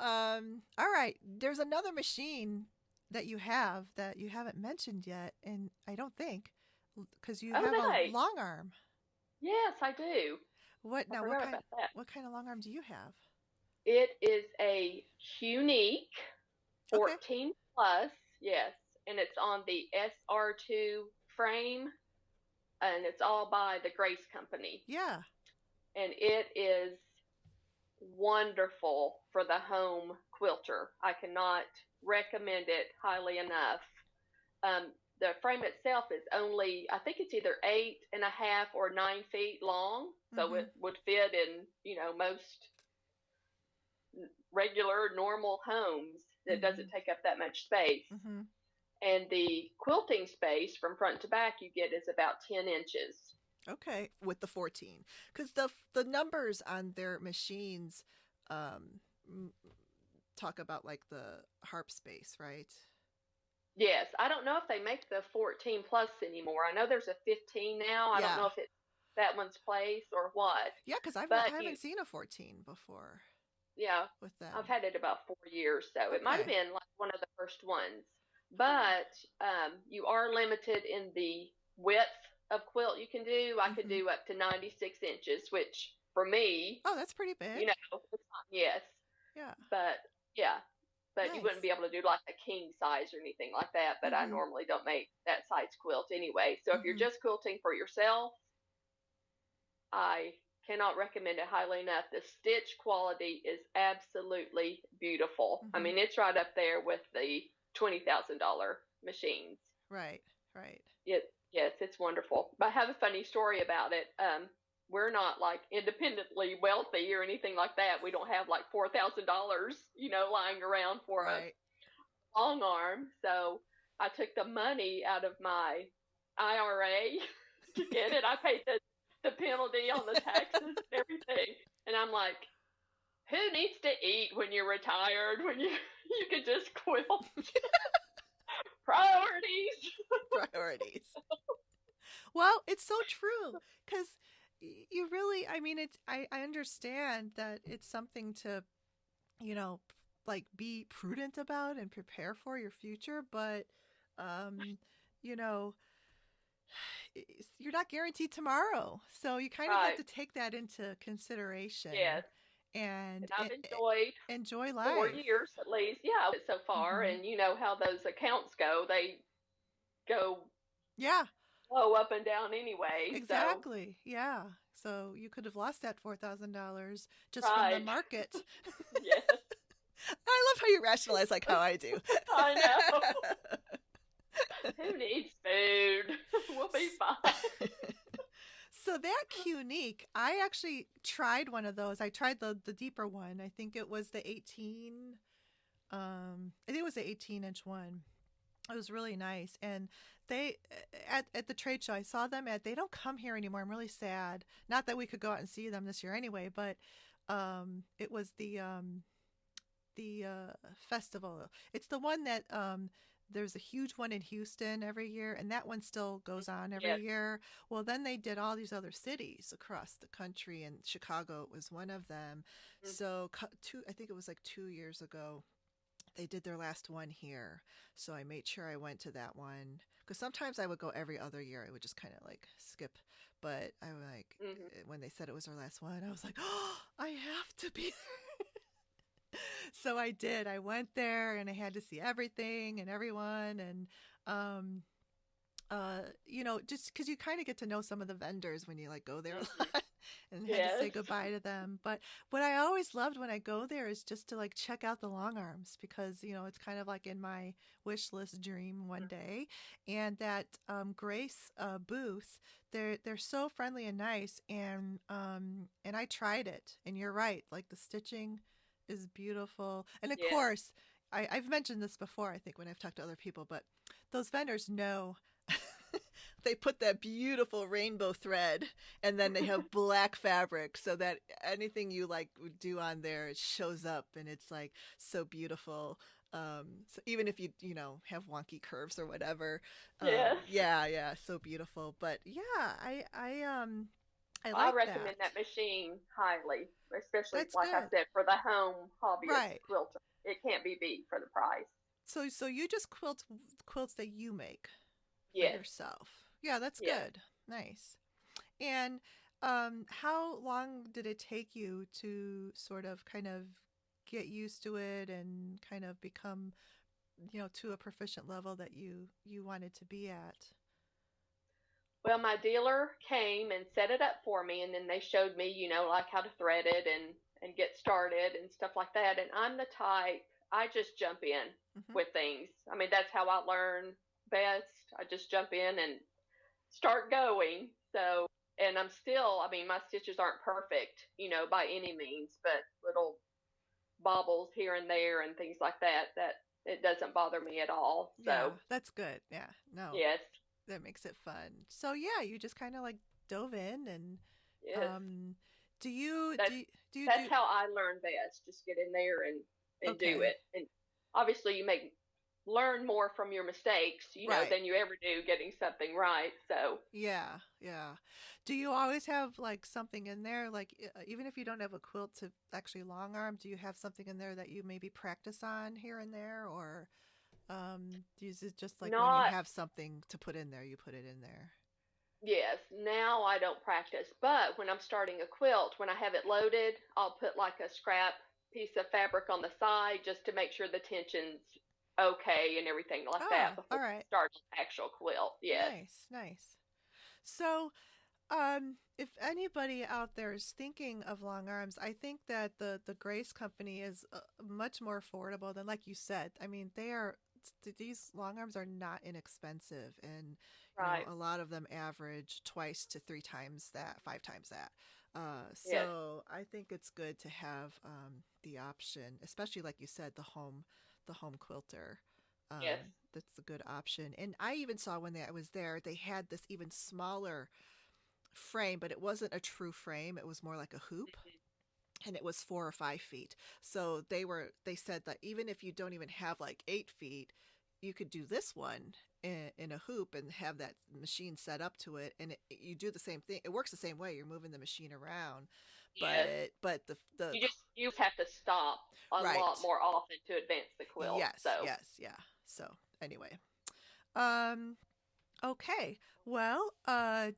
Speaker 1: all right. There's another machine that you have that you haven't mentioned yet, and I don't think because you
Speaker 2: Oh,
Speaker 1: have a
Speaker 2: nice.
Speaker 1: long arm.
Speaker 2: Yes, I do.
Speaker 1: What
Speaker 2: I
Speaker 1: now?
Speaker 2: forgot about that.
Speaker 1: What kind of long arm do you have?
Speaker 2: It is a unique
Speaker 1: Okay.
Speaker 2: 14 plus, yes, and it's on the SR2 frame, and it's all by the Grace Company,
Speaker 1: Yeah.
Speaker 2: and it is wonderful for the home quilter. I cannot recommend it highly enough. The frame itself is only, I think it's either 8.5 or 9 feet long, so
Speaker 1: Mm-hmm.
Speaker 2: it would fit in, most regular, normal homes. It
Speaker 1: Mm-hmm.
Speaker 2: doesn't take up that much space.
Speaker 1: Mm-hmm.
Speaker 2: And the quilting space from front to back you get is about 10 inches.
Speaker 1: Okay, with the 14, because the numbers on their machines um, talk about like the harp space, right?
Speaker 2: Yes, I don't know if they make the 14 plus anymore. I know there's a 15 now. I don't
Speaker 1: Yeah,
Speaker 2: know if it's that one's place or what.
Speaker 1: yeah, because I
Speaker 2: But
Speaker 1: haven't seen a 14 before
Speaker 2: yeah,
Speaker 1: with
Speaker 2: I've
Speaker 1: them.
Speaker 2: had it about 4 years, so it might have
Speaker 1: Okay.
Speaker 2: been like one of the first ones.
Speaker 1: Oh.
Speaker 2: But you are limited in the width of quilt you can do. I could
Speaker 1: Mm-hmm.
Speaker 2: do up to 96 inches, which for me,
Speaker 1: Oh, that's pretty big.
Speaker 2: it's not, yes,
Speaker 1: Yeah.
Speaker 2: but yeah, but you wouldn't
Speaker 1: Nice.
Speaker 2: be able to do like a king size or anything like that. But I
Speaker 1: Mm-hmm.
Speaker 2: normally don't make that size quilt anyway. So if you're
Speaker 1: Mm-hmm.
Speaker 2: just quilting for yourself, I cannot recommend it highly enough. The stitch quality is absolutely beautiful. I
Speaker 1: Mm-hmm.
Speaker 2: mean, it's right up there with the $20,000 machines.
Speaker 1: Right. Right.
Speaker 2: Yes, it's wonderful. But I have a funny story about it. We're not like independently wealthy or anything like that. We don't have like $4,000, lying around for a
Speaker 1: Right.
Speaker 2: long arm. So I took the money out of my IRA to get it. I paid the penalty on the taxes and everything. And I'm like, who needs to eat when you're retired? When you could just quilt. Priorities.
Speaker 1: Priorities. Well, it's so true because you really, I mean, I understand that it's something to, you know, like be prudent about and prepare for your future, but, um, you know, you're not guaranteed tomorrow. So you kind of have
Speaker 2: Right.
Speaker 1: to take that into consideration
Speaker 2: Yes.
Speaker 1: and
Speaker 2: And I've enjoyed
Speaker 1: enjoy
Speaker 2: 4
Speaker 1: life.
Speaker 2: years at least. Yeah, so far.
Speaker 1: Hmm.
Speaker 2: And you know how those accounts go. They go
Speaker 1: Yeah,
Speaker 2: low up and down anyway. So,
Speaker 1: exactly. Yeah. So you could have lost that $4,000 just from the
Speaker 2: right.
Speaker 1: market.
Speaker 2: Yes.
Speaker 1: I love how you rationalize like how I do.
Speaker 2: I know. Who needs food? We'll be fine.
Speaker 1: So that Unique, I actually tried one of those. I tried the deeper one. I think it was the 18. I think it was the 18-inch one. It was really nice, and they at the trade show I saw them at. They don't come here anymore. I'm really sad. Not that we could go out and see them this year anyway, but it was the festival. It's the one that there's a huge one in Houston every year, and that one still goes on every
Speaker 2: Yes.
Speaker 1: year. Well, then they did all these other cities across the country, and Chicago was one of them.
Speaker 2: Mm-hmm.
Speaker 1: So, I think it was like 2 years ago, they did their last one here. So I made sure I went to that one because sometimes I would go every other year. I would just kind of like skip. But I like
Speaker 2: Mm-hmm.
Speaker 1: when they said it was our last one, I was like, oh, I have to be so I did. I went there and I had to see everything and everyone and um just because you kind of get to know some of the vendors when you like go there a
Speaker 2: Mm-hmm.
Speaker 1: lot and had to
Speaker 2: Yes.
Speaker 1: say goodbye to them. But what I always loved when I go there is just to like check out the long arms because it's kind of like in my wish list dream one day. And that Grace booth, they're so friendly and nice, and I tried it, and you're right, like the stitching is beautiful, and of
Speaker 2: Yes.
Speaker 1: course. I've mentioned this before, I think, when I've talked to other people, but those vendors know they put that beautiful rainbow thread and then they have black fabric so that anything you like do on there it shows up and it's like so beautiful. So even if you have wonky curves or whatever,
Speaker 2: Yes.
Speaker 1: yeah, so beautiful. But yeah, I
Speaker 2: I
Speaker 1: like that.
Speaker 2: recommend that machine highly, especially
Speaker 1: That's
Speaker 2: like I
Speaker 1: good.
Speaker 2: said for the home hobbyist
Speaker 1: Right.
Speaker 2: quilter. It can't be beat for the price.
Speaker 1: So you just quilts that you make for
Speaker 2: Yes.
Speaker 1: yourself. Yeah, that's
Speaker 2: Yes.
Speaker 1: good. Nice. And how long did it take you to sort of kind of get used to it and kind of become, to a proficient level that you wanted to be at?
Speaker 2: Well, my dealer came and set it up for me, and then they showed me, like how to thread it and get started and stuff like that. And I'm the type I just jump in
Speaker 1: Hmm.
Speaker 2: with things. I mean, that's how I learn best. I just jump in and start going. So, and I'm still, I mean, my stitches aren't perfect, by any means, but little bobbles here and there and things like that It doesn't bother me at all.
Speaker 1: Yeah,
Speaker 2: So,
Speaker 1: that's good. Yeah, no,
Speaker 2: yes,
Speaker 1: that makes it fun. So yeah, you just kind of like dove in and
Speaker 2: yes.
Speaker 1: um, do you
Speaker 2: That's
Speaker 1: do do you
Speaker 2: that's
Speaker 1: do?
Speaker 2: how I learn best. Just get in there and do
Speaker 1: Okay,
Speaker 2: it. And obviously, you make learn more from your mistakes,
Speaker 1: right.
Speaker 2: than you ever do getting something right. So,
Speaker 1: Yeah, yeah. Do you always have like something in there, like even if you don't have a quilt to actually long arm, do you have something in there that you maybe practice on here and there, or is it just like when you
Speaker 2: not
Speaker 1: have something to put in there, you put it in there?
Speaker 2: yes. Now I don't practice, but when I'm starting a quilt, when I have it loaded, I'll put like a scrap piece of fabric on the side just to make sure the tension's okay and everything like that
Speaker 1: Ah,
Speaker 2: before
Speaker 1: all
Speaker 2: I
Speaker 1: right.
Speaker 2: start the actual quilt. Yes.
Speaker 1: Nice, nice. So, if anybody out there is thinking of long arms, I think that the Grace Company is much more affordable than, like you said. I mean, these long arms are not inexpensive, and
Speaker 2: Right.
Speaker 1: a lot of them average twice to three times that, five times that.
Speaker 2: Yes.
Speaker 1: So I think it's good to have the option, especially like you said, the home quilter.
Speaker 2: Yes.
Speaker 1: That's a good option. And I even saw when I was there, they had this even smaller frame, but it wasn't a true frame. It was more like a hoop, and it was 4 or 5 feet. So they said that even if you don't even have like 8 feet, you could do this one in a hoop and have that machine set up to it, and you do the same thing. It works the same way. You're moving the machine around,
Speaker 2: Yes.
Speaker 1: but the
Speaker 2: You have to stop a lot
Speaker 1: right.
Speaker 2: more often to advance the quilt.
Speaker 1: Yes,
Speaker 2: So
Speaker 1: yes, yeah. So anyway, um, okay. Well,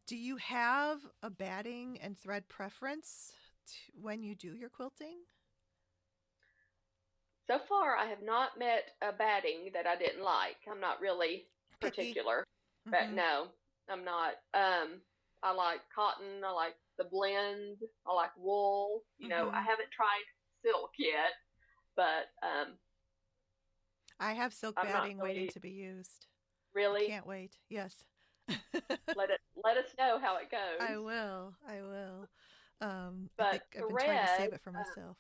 Speaker 1: do you have a batting and thread preference when you do your quilting?
Speaker 2: so far I have not met a batting that I didn't like. I'm not really
Speaker 1: Picky.
Speaker 2: particular, but
Speaker 1: Mm-hmm.
Speaker 2: no, I'm not. I like cotton. I like the blend. I like wool. I
Speaker 1: Mm-hmm.
Speaker 2: haven't tried silk yet, but
Speaker 1: I have silk
Speaker 2: I'm not
Speaker 1: batting waiting
Speaker 2: really
Speaker 1: to be used. I
Speaker 2: really.
Speaker 1: can't wait. Yes.
Speaker 2: Let us know how it goes.
Speaker 1: I will. I will. I
Speaker 2: But
Speaker 1: think I've been trying to
Speaker 2: thread,
Speaker 1: save it for myself.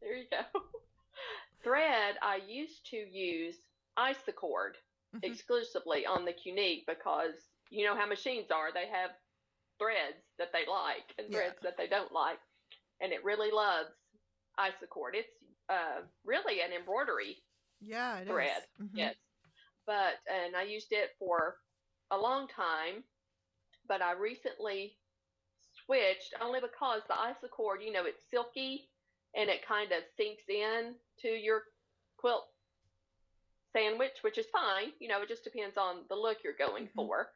Speaker 2: there you go. Thread, I used to use Isacord
Speaker 1: Hmm.
Speaker 2: exclusively on the Cunique because you know how machines are. They have threads that they like and
Speaker 1: Yeah.
Speaker 2: threads that they don't like. And it really loves Isacord. It's really an embroidery
Speaker 1: Yeah, it is.
Speaker 2: thread.
Speaker 1: Mm-hmm.
Speaker 2: Yes. And I used it for a long time, but I recently switched only because the Isacord, it's silky and it kind of sinks in to your quilt sandwich, which is fine. It just depends on the look you're going
Speaker 1: Mm-hmm.
Speaker 2: for.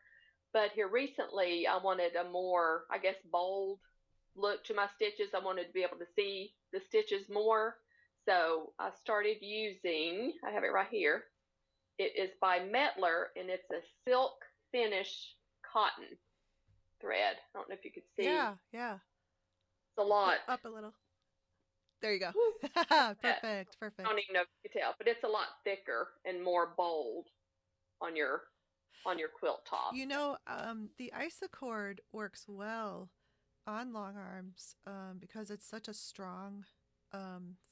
Speaker 2: But here recently, I wanted a more, I guess, bold look to my stitches. I wanted to be able to see the stitches more. So I started using, I have it right here. It is by Metler and it's a silk finish cotton thread. I don't know if you could see.
Speaker 1: Yeah, yeah.
Speaker 2: It's a lot.
Speaker 1: Up a little. There you go.
Speaker 2: Whew,
Speaker 1: Perfect,
Speaker 2: I don't
Speaker 1: perfect.
Speaker 2: even know if you could tell, but it's a lot thicker and more bold on your quilt top.
Speaker 1: The isocord works well on long arms because it's such a strong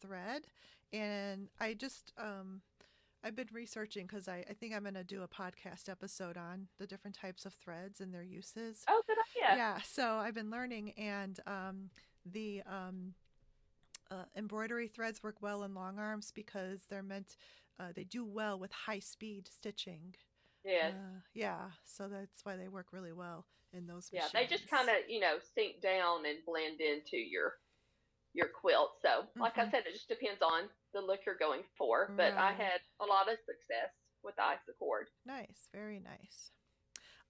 Speaker 1: thread. And I've been researching because I think I'm going to do a podcast episode on the different types of threads and their uses.
Speaker 2: Oh, good idea.
Speaker 1: Yeah, so I've been learning, and the embroidery threads work well in long arms because they do well with high speed stitching.
Speaker 2: Yes.
Speaker 1: Yeah, so that's why they work really well in those
Speaker 2: Yeah, they just kind
Speaker 1: machines.
Speaker 2: of, sink down and blend into your quilt. So, like I
Speaker 1: Hmm.
Speaker 2: said, it just depends on the look you're going for. But I
Speaker 1: Right.
Speaker 2: had a lot of success with the Isacord.
Speaker 1: Nice. Very nice.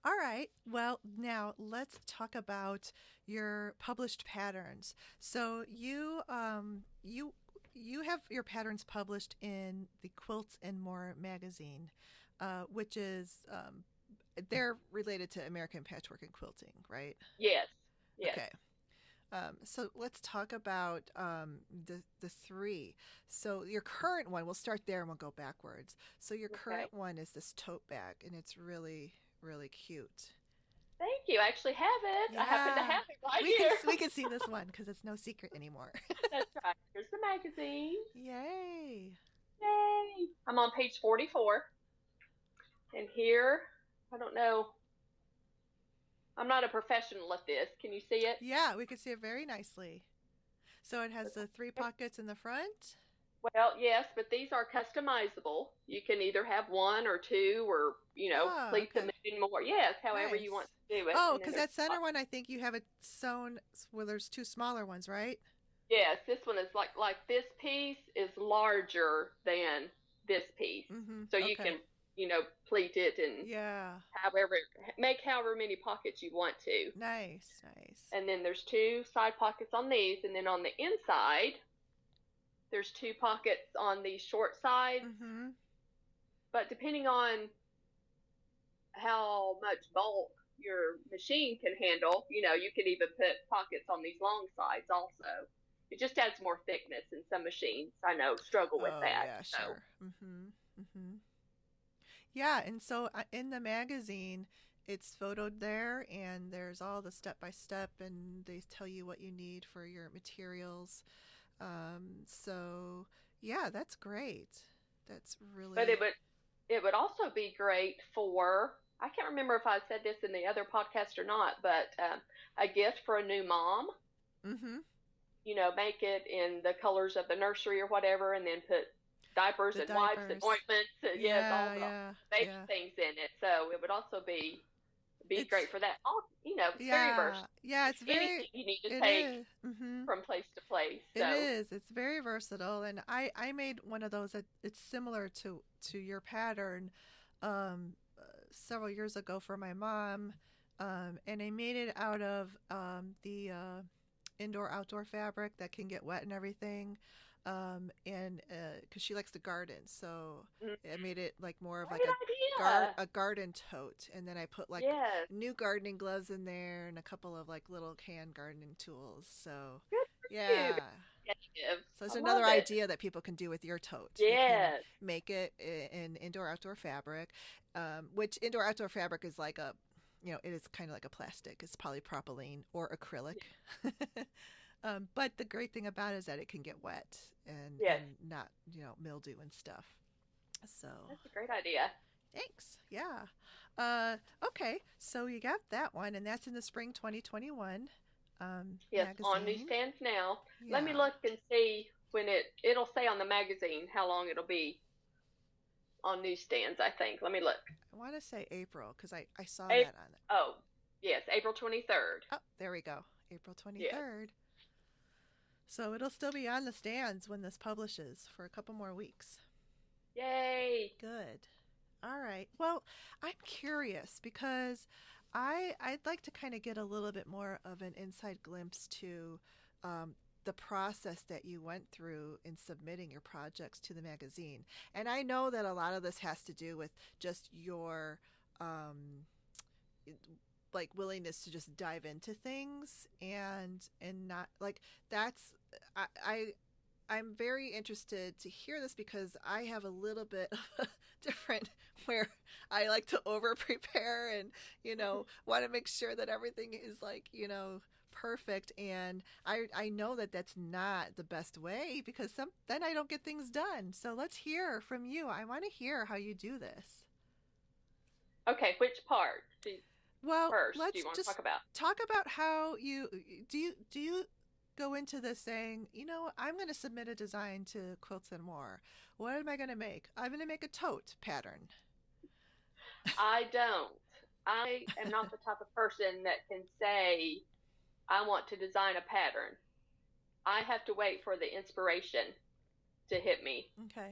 Speaker 1: All right. Well, now let's talk about your published patterns. So you have your patterns published in the Quilts and More magazine, which is they're related to American patchwork and quilting, right?
Speaker 2: Yes. Yes.
Speaker 1: Okay. So let's talk about the three. So your current one, we'll start there and we'll go backwards. So your
Speaker 2: Okay.
Speaker 1: current one is this tote bag, and it's really really cute.
Speaker 2: Thank you. I actually have it. I happen to
Speaker 1: Yeah,
Speaker 2: have it right
Speaker 1: we can
Speaker 2: here.
Speaker 1: we can see this one because it's no secret anymore.
Speaker 2: That's right. Here's the magazine.
Speaker 1: Yay!
Speaker 2: Yay! I'm on page 44. And here, I don't know. I'm not a professional at this. Can you see it?
Speaker 1: Yeah, we can see it very nicely. So it has the 3 pockets in the front.
Speaker 2: Well, yes, but these are customizable. You can either have one or two or,
Speaker 1: Oh,
Speaker 2: please
Speaker 1: okay.
Speaker 2: submit in more. Yes, however you want
Speaker 1: Nice.
Speaker 2: to do it.
Speaker 1: Oh,
Speaker 2: And then
Speaker 1: because
Speaker 2: there's,
Speaker 1: that center one, I think you have it sewn where there's 2 smaller ones, right?
Speaker 2: yes, this one is like this piece is larger than this piece.
Speaker 1: Mm-hmm.
Speaker 2: So you
Speaker 1: Okay.
Speaker 2: can, pleat it and
Speaker 1: Yeah.
Speaker 2: make however many pockets you want to.
Speaker 1: Nice, nice.
Speaker 2: And then there's 2 side pockets on these. And then on the inside, there's 2 pockets on the short side.
Speaker 1: Mm-hmm.
Speaker 2: But depending on how much bulk your machine can handle, you can even put pockets on these long sides also. It just adds more thickness, and some machines I know struggle with
Speaker 1: Oh,
Speaker 2: that.
Speaker 1: yeah,
Speaker 2: So
Speaker 1: sure. Mm-hmm. Mm-hmm. Yeah, and so in the magazine, it's photoed there, and there's all the step by step, and they tell you what you need for your materials. So yeah, that's great. That's
Speaker 2: but
Speaker 1: really.
Speaker 2: it would also be great for, I can't remember if I said this in the other podcast or not, but a gift for a new mom.
Speaker 1: Mm-hmm.
Speaker 2: Make it in the colors of the nursery or whatever, and then put diapers
Speaker 1: The
Speaker 2: and wipes and
Speaker 1: diapers.
Speaker 2: ointments and yes, all
Speaker 1: Yeah,
Speaker 2: the
Speaker 1: yeah,
Speaker 2: baby
Speaker 1: yeah.
Speaker 2: things in it. So it would also be
Speaker 1: It's
Speaker 2: great for that. It's very
Speaker 1: yeah,
Speaker 2: versatile.
Speaker 1: yeah. It's
Speaker 2: Anything
Speaker 1: very.
Speaker 2: you need to
Speaker 1: It
Speaker 2: take
Speaker 1: is. Mm-hmm.
Speaker 2: from place to place.
Speaker 1: It
Speaker 2: So
Speaker 1: is. It's very versatile, and I made one of those that it's similar to your pattern, um, several years ago for my mom, and I made it out of the indoor outdoor fabric that can get wet and everything, and because she likes to garden, so I made it like more of like
Speaker 2: great idea.
Speaker 1: a garden tote, and then I put like
Speaker 2: Yes,
Speaker 1: new gardening gloves in there and a couple of like little hand gardening tools. So
Speaker 2: good for you.
Speaker 1: yeah.
Speaker 2: Creative.
Speaker 1: So it's
Speaker 2: I love
Speaker 1: another
Speaker 2: it.
Speaker 1: idea that people can do with your tote. You can
Speaker 2: Yes,
Speaker 1: make it in indoor outdoor fabric, which indoor outdoor fabric is like it is kind of like a plastic. It's polypropylene or acrylic. But the great thing about it is that it can get wet
Speaker 2: yes,
Speaker 1: and not mildew and stuff. So
Speaker 2: that's a great idea.
Speaker 1: thanks. Yeah. Okay. So you got that one, and that's in the spring 2021
Speaker 2: Yes, on
Speaker 1: magazine.
Speaker 2: newsstands now. Let me
Speaker 1: Yeah.
Speaker 2: look and see when it'll say on the magazine how long it'll be on newsstands, I think. Let me look.
Speaker 1: I want to say April because I saw
Speaker 2: April,
Speaker 1: that on it.
Speaker 2: oh, yes, April 23rd.
Speaker 1: Oh, there we go. April
Speaker 2: Yes.
Speaker 1: 23rd. So it'll still be on the stands when this publishes for a couple more weeks.
Speaker 2: Yay.
Speaker 1: Good. All right. Well, I'm curious because I'd like to kind of get a little bit more of an inside glimpse to the process that you went through in submitting your projects to the magazine. And I know that a lot of this has to do with just your um, like willingness to just dive into things and not like that's I I'm very interested to hear this because I have a little bit of a different where I like to over prepare and want to make sure that everything is like perfect, and I know that that's not the best way because then I don't get things done. So let's hear from you. I want to hear how you do this.
Speaker 2: Okay, which part
Speaker 1: Well,
Speaker 2: first do
Speaker 1: let's
Speaker 2: you want to
Speaker 1: just
Speaker 2: talk about?
Speaker 1: talk about how you go into this saying, I'm going to submit a design to Quilts and More. What am I going to make? I'm going to make a tote pattern.
Speaker 2: I don't. I am not the type of person that can say, I want to design a pattern. I have to wait for the inspiration to hit me.
Speaker 1: Okay.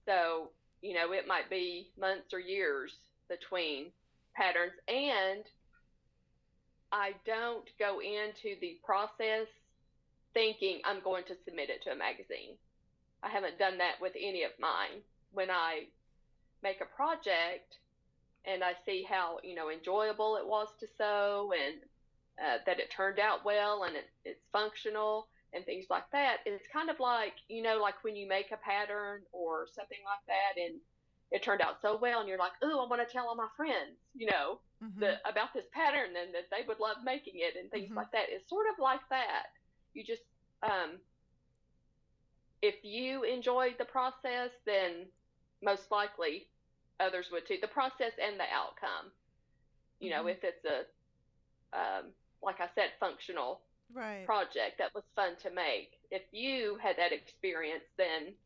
Speaker 2: So, it might be months or years between patterns. And I don't go into the process thinking I'm going to submit it to a magazine. I haven't done that with any of mine. When I make a project and I see how, enjoyable it was to sew and that it turned out well and it's functional and things like that, it's kind of like, like when you make a pattern or something like that and it turned out so well and you're like, oh, I want to tell all my friends,
Speaker 1: Mhm.
Speaker 2: about this pattern and that they would love making it and things
Speaker 1: Mhm.
Speaker 2: like that. It's sort of like that. You just, um, if you enjoyed the process, then most likely others would too. The process and the outcome. If it's a, like I said, functional
Speaker 1: Right.
Speaker 2: project that was fun to make. If you had that experience, then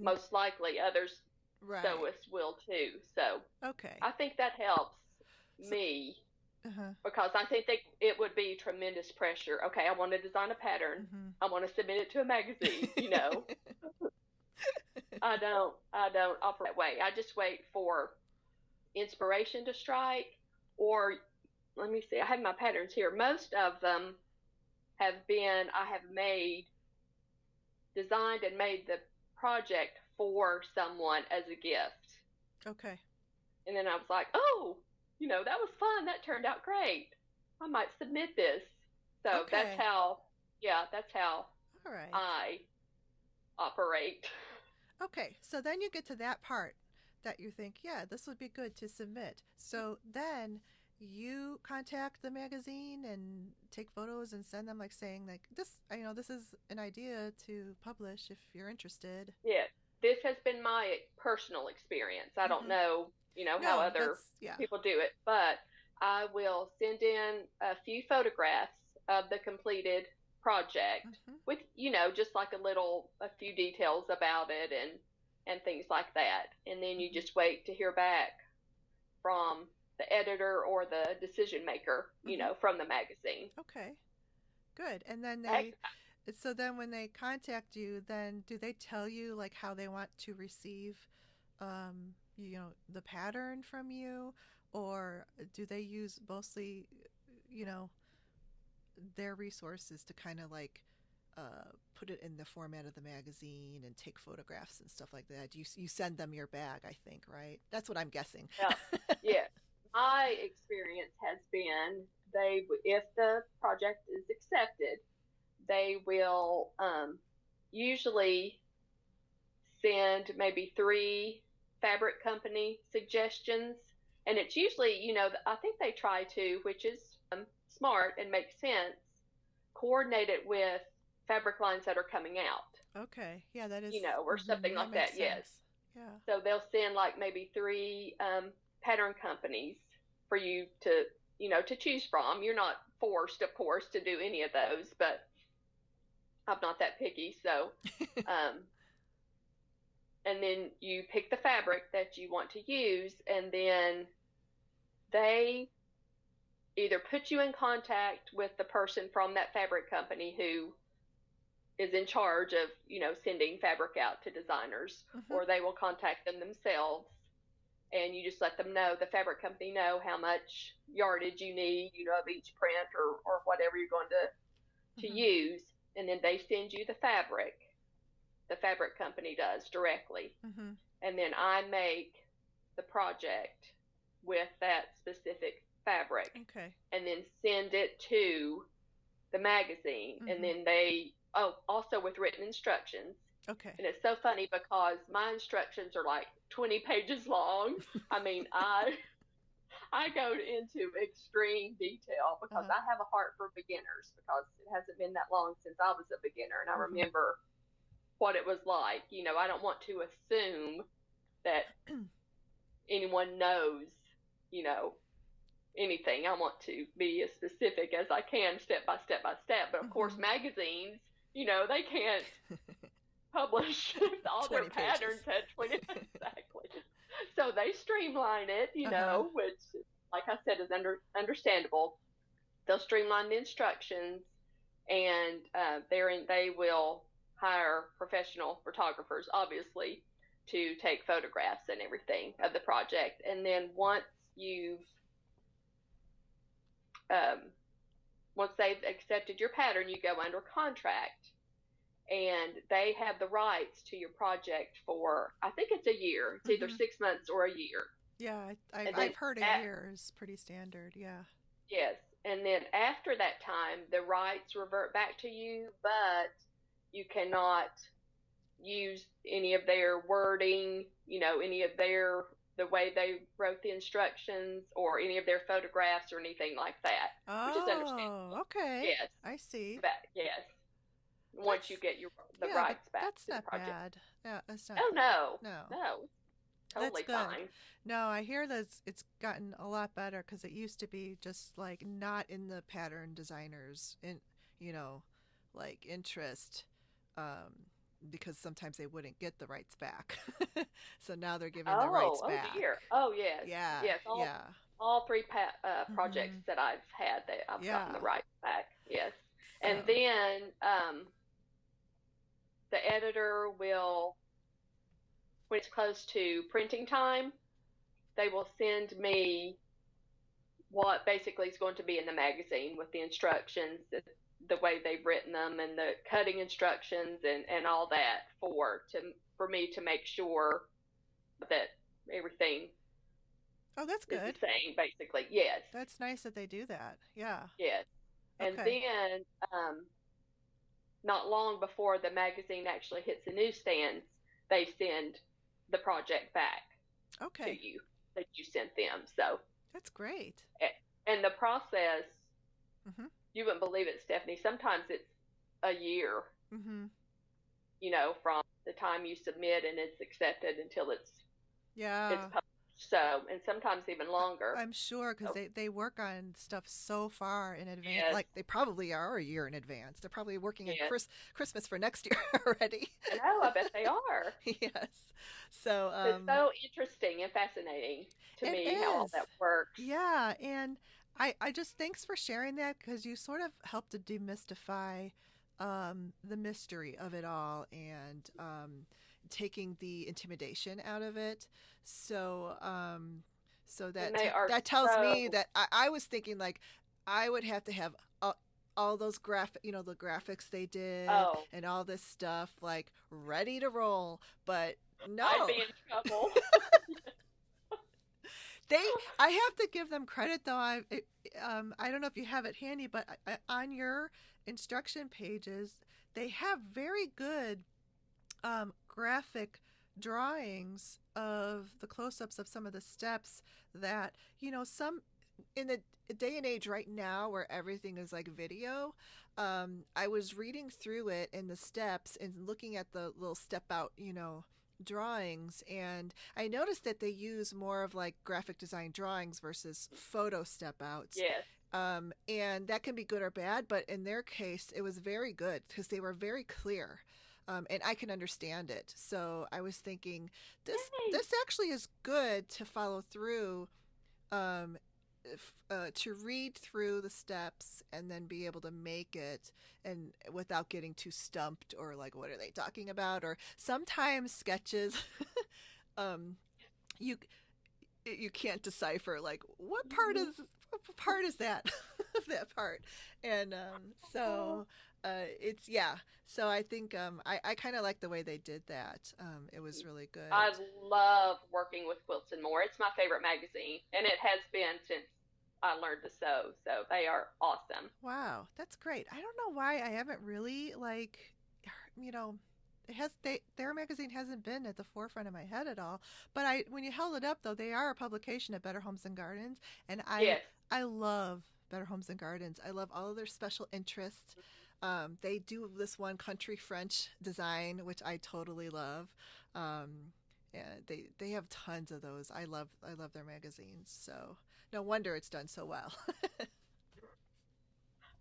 Speaker 2: most likely others
Speaker 1: right.
Speaker 2: sewists will too. So
Speaker 1: Okay.
Speaker 2: I think that helps
Speaker 1: So,
Speaker 2: me because I think it would be tremendous pressure. Okay, I want to design a pattern. I want to submit it to a magazine. I don't operate that way. I just wait for inspiration to strike, or let me see. I have my patterns here. Most of them have been I have designed and made the project for someone as a gift.
Speaker 1: Okay.
Speaker 2: And then I was like, oh, that was fun. That turned out great. I might submit this. So that's how
Speaker 1: all right.
Speaker 2: I operate.
Speaker 1: Okay, so then you get to that part that you think, yeah, this would be good to submit. So then you contact the magazine and take photos and send them, like saying, like, this is an idea to publish if you're interested.
Speaker 2: Yeah, this has been my personal experience. I don't know, how other people do it, but I will send in a few photographs of the completed project with, just like a few details about it and things like that. And then you just wait to hear back from the editor or the decision maker, from the magazine.
Speaker 1: Okay, good. And then so then when they contact you, then do they tell you like how they want to receive, the pattern from you, or do they use mostly, their resources to kind of like put it in the format of the magazine and take photographs and stuff like that? You send them your bag, I think, right? That's what I'm guessing.
Speaker 2: Yeah. My experience has been if the project is accepted, they will usually send maybe 3 fabric company suggestions, and it's usually, I think they try to, which is smart and makes sense, coordinate it with fabric lines that are coming out.
Speaker 1: Okay, yeah, that is,
Speaker 2: or something like that. Yes.
Speaker 1: Yeah.
Speaker 2: So they'll send like maybe 3 pattern companies for you to, to choose from. You're not forced, of course, to do any of those, but I'm not that picky. So, and then you pick the fabric that you want to use, and then they either put you in contact with the person from that fabric company who is in charge of, sending fabric out to designers, or they will contact them themselves, and you just let them know, the fabric company know how much yardage you need, of each print or whatever you're going to use, and then they send you the fabric company does directly, and then I make the project with that specific fabric, and then send it to the magazine, and then they also with written instructions.
Speaker 1: Okay.
Speaker 2: And it's so funny because my instructions are like 20 pages long. I mean, I go into extreme detail because I have a heart for beginners, because it hasn't been that long since I was a beginner, and I remember what it was like. I don't want to assume that anyone knows, anything. I want to be as specific as I can, step by step by step. But of course, magazines, they can't publish all their patterns at 20 exactly. So they streamline it, which, like I said, is understandable. They'll streamline the instructions, and they will hire professional photographers, obviously, to take photographs and everything of the project. And then once they've accepted your pattern, you go under contract, and they have the rights to your project for, I think it's a year. It's either 6 months or a year.
Speaker 1: Yeah, I've heard a year is pretty standard. Yeah.
Speaker 2: Yes, and then after that time, the rights revert back to you, but you cannot use any of their wording, any of the way they wrote the instructions, or any of their photographs or anything like that, which is understandable.
Speaker 1: Okay.
Speaker 2: Yes.
Speaker 1: I see.
Speaker 2: Yes. once
Speaker 1: That's
Speaker 2: you get the
Speaker 1: yeah, but
Speaker 2: rights back
Speaker 1: that's
Speaker 2: to the
Speaker 1: not
Speaker 2: project.
Speaker 1: bad. Yeah, that's not.
Speaker 2: Oh no,
Speaker 1: No,
Speaker 2: no,
Speaker 1: that's
Speaker 2: totally
Speaker 1: good.
Speaker 2: fine.
Speaker 1: No, I hear that it's gotten a lot better because it used to be just like not in the pattern designers in you know like interest, um, because sometimes they wouldn't get the rights back. So now they're giving the
Speaker 2: Oh,
Speaker 1: rights
Speaker 2: oh
Speaker 1: back.
Speaker 2: dear. Oh yes,
Speaker 1: Yeah,
Speaker 2: yes.
Speaker 1: yeah.
Speaker 2: All three projects
Speaker 1: Hmm.
Speaker 2: that I've had, that I've gotten
Speaker 1: Yeah.
Speaker 2: the rights back. Yes, and
Speaker 1: So,
Speaker 2: then the editor will, when it's close to printing time, they will send me what basically is going to be in the magazine with the instructions, the way they've written them, and the cutting instructions, and all that for me to make sure that everything
Speaker 1: oh, that's
Speaker 2: is the
Speaker 1: good.
Speaker 2: same, basically. Yes,
Speaker 1: That's nice that they do that. Yeah.
Speaker 2: yes. And
Speaker 1: Okay.
Speaker 2: then not long before the magazine actually hits the newsstands, they send the project back to
Speaker 1: Okay.
Speaker 2: you that you sent them. So,
Speaker 1: That's great.
Speaker 2: and the process,
Speaker 1: Mhm.
Speaker 2: you wouldn't believe it, Stephanie. Sometimes it's a year,
Speaker 1: Mhm.
Speaker 2: from the time you submit and it's accepted until it's
Speaker 1: Yeah.
Speaker 2: published. So, and sometimes even longer.
Speaker 1: I'm sure because
Speaker 2: So,
Speaker 1: they work on stuff so far in advance.
Speaker 2: yes,
Speaker 1: Like they probably are a year in advance. They're probably working on
Speaker 2: yes.
Speaker 1: Christmas for next year already.
Speaker 2: I know. I bet they are.
Speaker 1: Yes. So
Speaker 2: It's so interesting and fascinating to
Speaker 1: it
Speaker 2: me how all
Speaker 1: is.
Speaker 2: that works.
Speaker 1: Yeah, and I just thanks for sharing that because you sort of helped to demystify the mystery of it all and taking the intimidation out of it. So
Speaker 2: And they are
Speaker 1: that tells me
Speaker 2: so,
Speaker 1: that I was thinking like I would have to have all those the graphics they did
Speaker 2: oh,
Speaker 1: and all this stuff like ready to roll, but
Speaker 2: I'd
Speaker 1: no.
Speaker 2: be in trouble.
Speaker 1: They I have to give them credit though. I don't know if you have it handy, but on your instruction pages they have very good graphic drawings of the close-ups of some of the steps that some in the day and age right now where everything is like video. I was reading through it in the steps and looking at the little step out drawings, and I noticed that they use more of like graphic design drawings versus photo step outs.
Speaker 2: Yes.
Speaker 1: And that can be good or bad, but in their case it was very good because they were very clear. And I can understand it. So I was thinking
Speaker 2: Yay.
Speaker 1: this actually is good to follow through, um, to read through the steps and then be able to make it and without getting too stumped or like what are they talking about, or sometimes sketches um you you can't decipher like what part is that of that part. And so it's yeah, so I think I kind of like the way they did that. It was really good.
Speaker 2: I love working with Quilts and More. It's my favorite magazine, and it has been since I learned to sew. So they are awesome.
Speaker 1: Wow, that's great. I don't know why I haven't really like, you know, their magazine hasn't been at the forefront of my head at all. But I when you held it up though, they are a publication of Better Homes and Gardens, and
Speaker 2: Yes.
Speaker 1: I love Better Homes and Gardens. I love all of their special interests. They do this one country French design, which I totally love. Yeah, they have tons of those. I love their magazines. So no wonder it's done so well.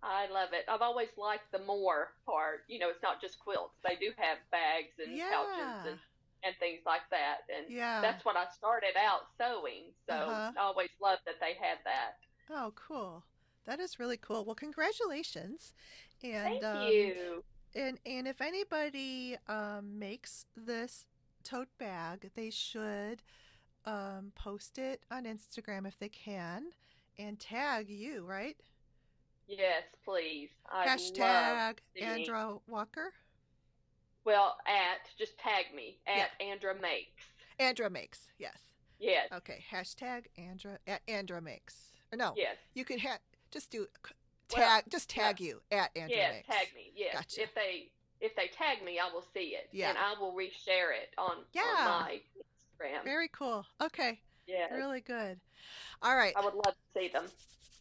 Speaker 2: I love it. I've always liked the more part. It's not just quilts. They do have bags and pouches
Speaker 1: Yeah.
Speaker 2: and things like that. And
Speaker 1: Yeah.
Speaker 2: that's what I started out sewing. So
Speaker 1: Uh-huh.
Speaker 2: I always loved that they had that.
Speaker 1: Oh, cool. That is really cool. Well, congratulations. And
Speaker 2: Thank you.
Speaker 1: and if anybody makes this tote bag, they should post it on Instagram if they can and tag you, right?
Speaker 2: Yes, please. I'd love
Speaker 1: Hashtag
Speaker 2: seeing.
Speaker 1: Andra Walker.
Speaker 2: Well, just tag me
Speaker 1: Yeah.
Speaker 2: at Andra Makes.
Speaker 1: Andra makes. Yes.
Speaker 2: Yes.
Speaker 1: Okay. Hashtag Andra at Andra makes. Or no,
Speaker 2: Yes.
Speaker 1: you can just do
Speaker 2: Well,
Speaker 1: just
Speaker 2: no.
Speaker 1: tag you at Andra
Speaker 2: Yes,
Speaker 1: makes.
Speaker 2: tag me. Yes.
Speaker 1: Gotcha.
Speaker 2: If they tag me, I will see it.
Speaker 1: Yeah.
Speaker 2: And I will reshare it on
Speaker 1: Yeah.
Speaker 2: my Instagram.
Speaker 1: Very cool. Okay.
Speaker 2: Yes.
Speaker 1: Really good. All right.
Speaker 2: I would love to see them.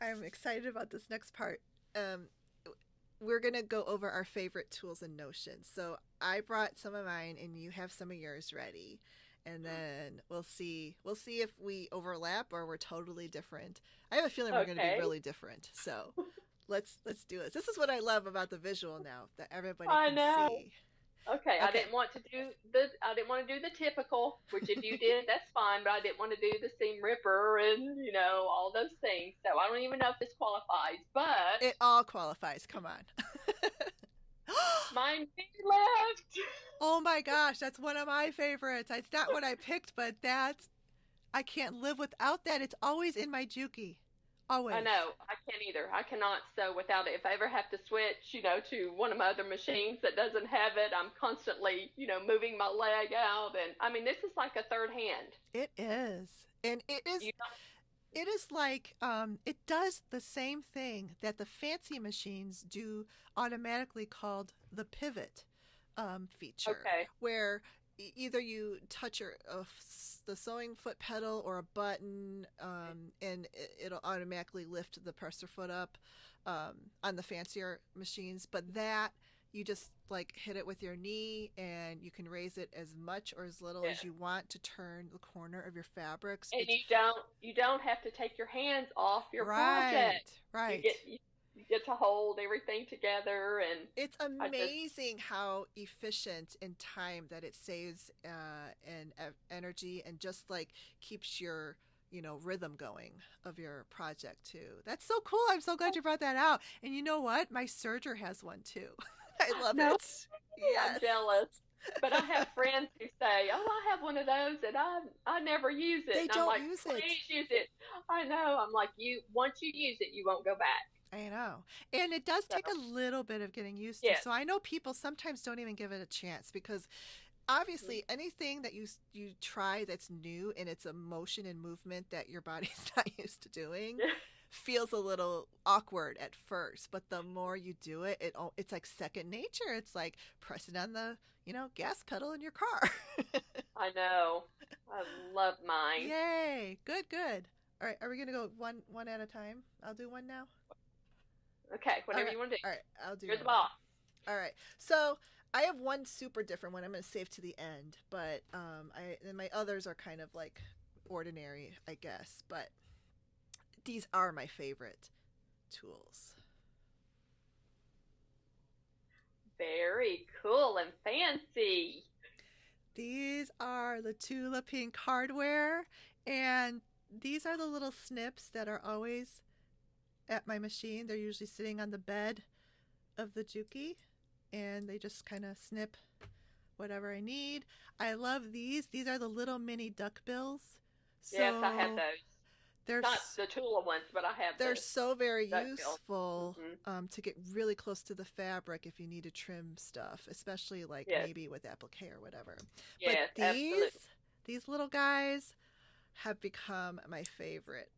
Speaker 1: I'm excited about this next part. Um, we're going to go over our favorite tools and notions. So I brought some of mine and you have some of yours ready. And then we'll see if we overlap or we're totally different. I have a feeling we're going to be really different. So let's do this. This is what I love about the visual now, that everybody can see.
Speaker 2: Okay, I didn't want to do the typical, which if you did, that's fine, but I didn't want to do the seam ripper and, all those things. So I don't even know if this qualifies, but
Speaker 1: it all qualifies. Come on.
Speaker 2: Mine left.
Speaker 1: Oh my gosh, that's one of my favorites. It's not what I picked, but I can't live without that. It's always in my Juki. Always.
Speaker 2: I know. I can't either. I cannot sew without it. If I ever have to switch, to one of my other machines that doesn't have it, I'm constantly, moving my leg out. And I mean, this is like a third hand.
Speaker 1: It is. And it is. It is like, it does the same thing that the fancy machines do automatically, called the pivot feature.
Speaker 2: Okay.
Speaker 1: Where either you touch the sewing foot pedal or a button, and it'll automatically lift the presser foot up on the fancier machines. But that, you just like hit it with your knee and you can raise it as much or as little as you want to turn the corner of your fabrics.
Speaker 2: And you don't have to take your hands off your project.
Speaker 1: Right.
Speaker 2: You get to hold everything together, and
Speaker 1: it's amazing how efficient in time that it saves, and energy, and just like keeps your rhythm going of your project too. That's so cool. I'm so glad you brought that out. And you know what? My serger has one too. I love it.
Speaker 2: Yes. I'm jealous. But I have friends who say, "Oh, I have one of those, and I never use it."
Speaker 1: They
Speaker 2: and
Speaker 1: don't
Speaker 2: I'm like,
Speaker 1: use
Speaker 2: "Please
Speaker 1: it.
Speaker 2: use it." I know. I'm like, once you use it, you won't go back.
Speaker 1: I know. And it does take a little bit of getting used to. So I know people sometimes don't even give it a chance, because obviously anything that you try that's new and it's a motion and movement that your body's not used to doing feels a little awkward at first. But the more you do it, it's like second nature. It's like pressing on the, gas pedal in your car.
Speaker 2: I know. I love mine.
Speaker 1: Yay. Good. All right. Are we going to go one at a time? I'll do one now.
Speaker 2: Okay, whatever you want to do.
Speaker 1: All right, I'll do.
Speaker 2: You're the boss.
Speaker 1: All right, so I have one super different one. I'm going to save to the end, but and my others are kind of like ordinary, I guess. But these are my favorite tools.
Speaker 2: Very cool and fancy.
Speaker 1: These are the Tula Pink hardware, and these are the little snips that are always at my machine. They're usually sitting on the bed of the Juki, and they just kind of snip whatever I need. I love these. These are the little mini duck bills. So
Speaker 2: yes, I have those.
Speaker 1: They're
Speaker 2: not the Tula ones, but I have.
Speaker 1: They're so very useful
Speaker 2: mm-hmm.
Speaker 1: To get really close to the fabric if you need to trim stuff, especially like maybe with applique or whatever.
Speaker 2: Yes,
Speaker 1: but these little guys have become my favorite.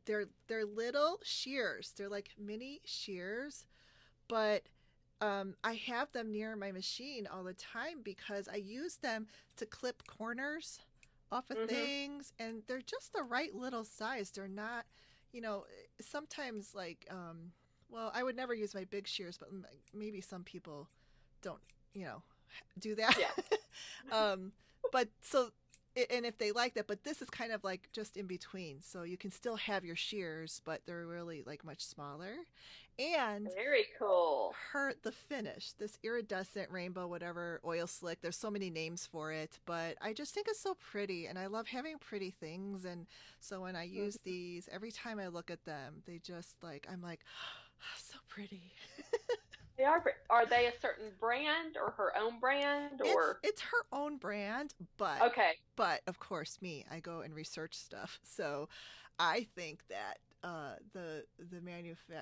Speaker 1: They're little shears. They're like mini shears, but I have them near my machine all the time because I use them to clip corners off of things, and they're just the right little size. They're not, sometimes like, well, I would never use my big shears, but maybe some people don't, do that.
Speaker 2: Yeah.
Speaker 1: But so. And if they like that, but this is kind of like just in between. So you can still have your shears, but they're really like much smaller. And
Speaker 2: very cool.
Speaker 1: The finish, this iridescent rainbow, whatever, oil slick. There's so many names for it, but I just think it's so pretty, and I love having pretty things. And so when I use these, every time I look at them, they just I'm like, oh, so pretty.
Speaker 2: They are they a certain brand or her own brand, or
Speaker 1: it's her own brand, but
Speaker 2: okay.
Speaker 1: But of course, I go and research stuff, so I think that the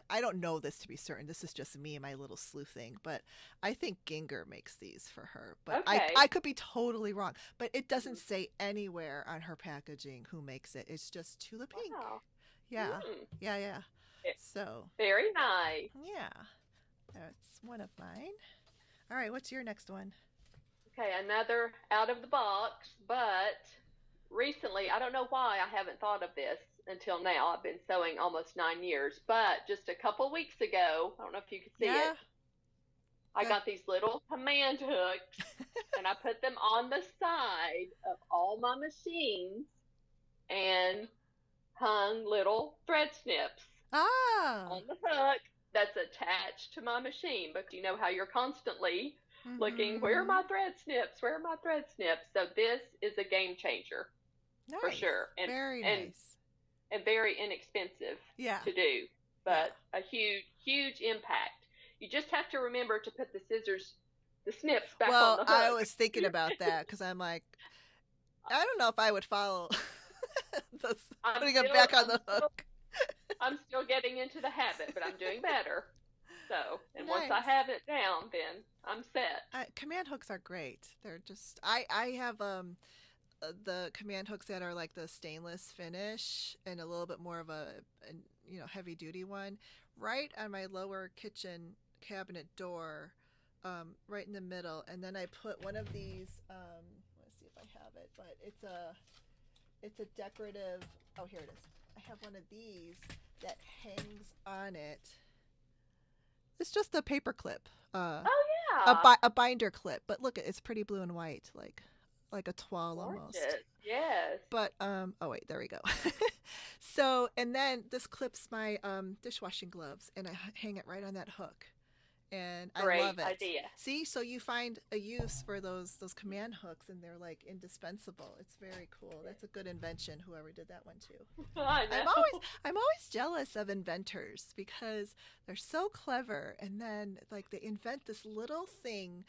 Speaker 1: I don't know this to be certain. This is just me and my little sleuthing, but I think Ginger makes these for her. But I could be totally wrong. But it doesn't say anywhere on her packaging who makes it. It's just Tula Pink.
Speaker 2: Wow.
Speaker 1: Yeah. Yeah. So
Speaker 2: very nice.
Speaker 1: Yeah. That's one of mine. All right, what's your next one?
Speaker 2: Okay, another out of the box, but recently, I don't know why I haven't thought of this. until now. I've been sewing almost 9 years. But just a couple weeks ago, I don't know if you could see it, I got these little command hooks, and I put them on the side of all my machines and hung little thread snips on the hook that's attached to my machine. But you know how you're constantly looking, where are my thread snips? Where are my thread snips? So this is a game changer. Nice. For sure. And
Speaker 1: very nice.
Speaker 2: And very inexpensive to do, but a huge impact. You just have to remember to put the snips back on the hook.
Speaker 1: I was thinking about that because I'm like, I don't know if I would follow putting them back on the hook.
Speaker 2: I'm still getting into the habit, but I'm doing better. So, and once I have it down, then I'm set.
Speaker 1: Command hooks are great. They're just, I have the command hooks that are like the stainless finish and a little bit more of a heavy duty one right on my lower kitchen cabinet door, right in the middle, and then I put one of these, let's see if I have it, but it's a decorative, oh here it is, I have one of these that hangs on it. It's just a paper clip, a binder clip, but look, it's pretty blue and white, like a toile almost.
Speaker 2: Yes.
Speaker 1: But oh wait, there we go. So, and then this clips my dishwashing gloves, and I hang it right on that hook, and
Speaker 2: Great
Speaker 1: I love it.
Speaker 2: Idea. See,
Speaker 1: so you find a use for those command hooks, and they're like indispensable. It's very cool. That's a good invention. Whoever did that one too.
Speaker 2: I know.
Speaker 1: I'm always jealous of inventors because they're so clever, and then like they invent this little thing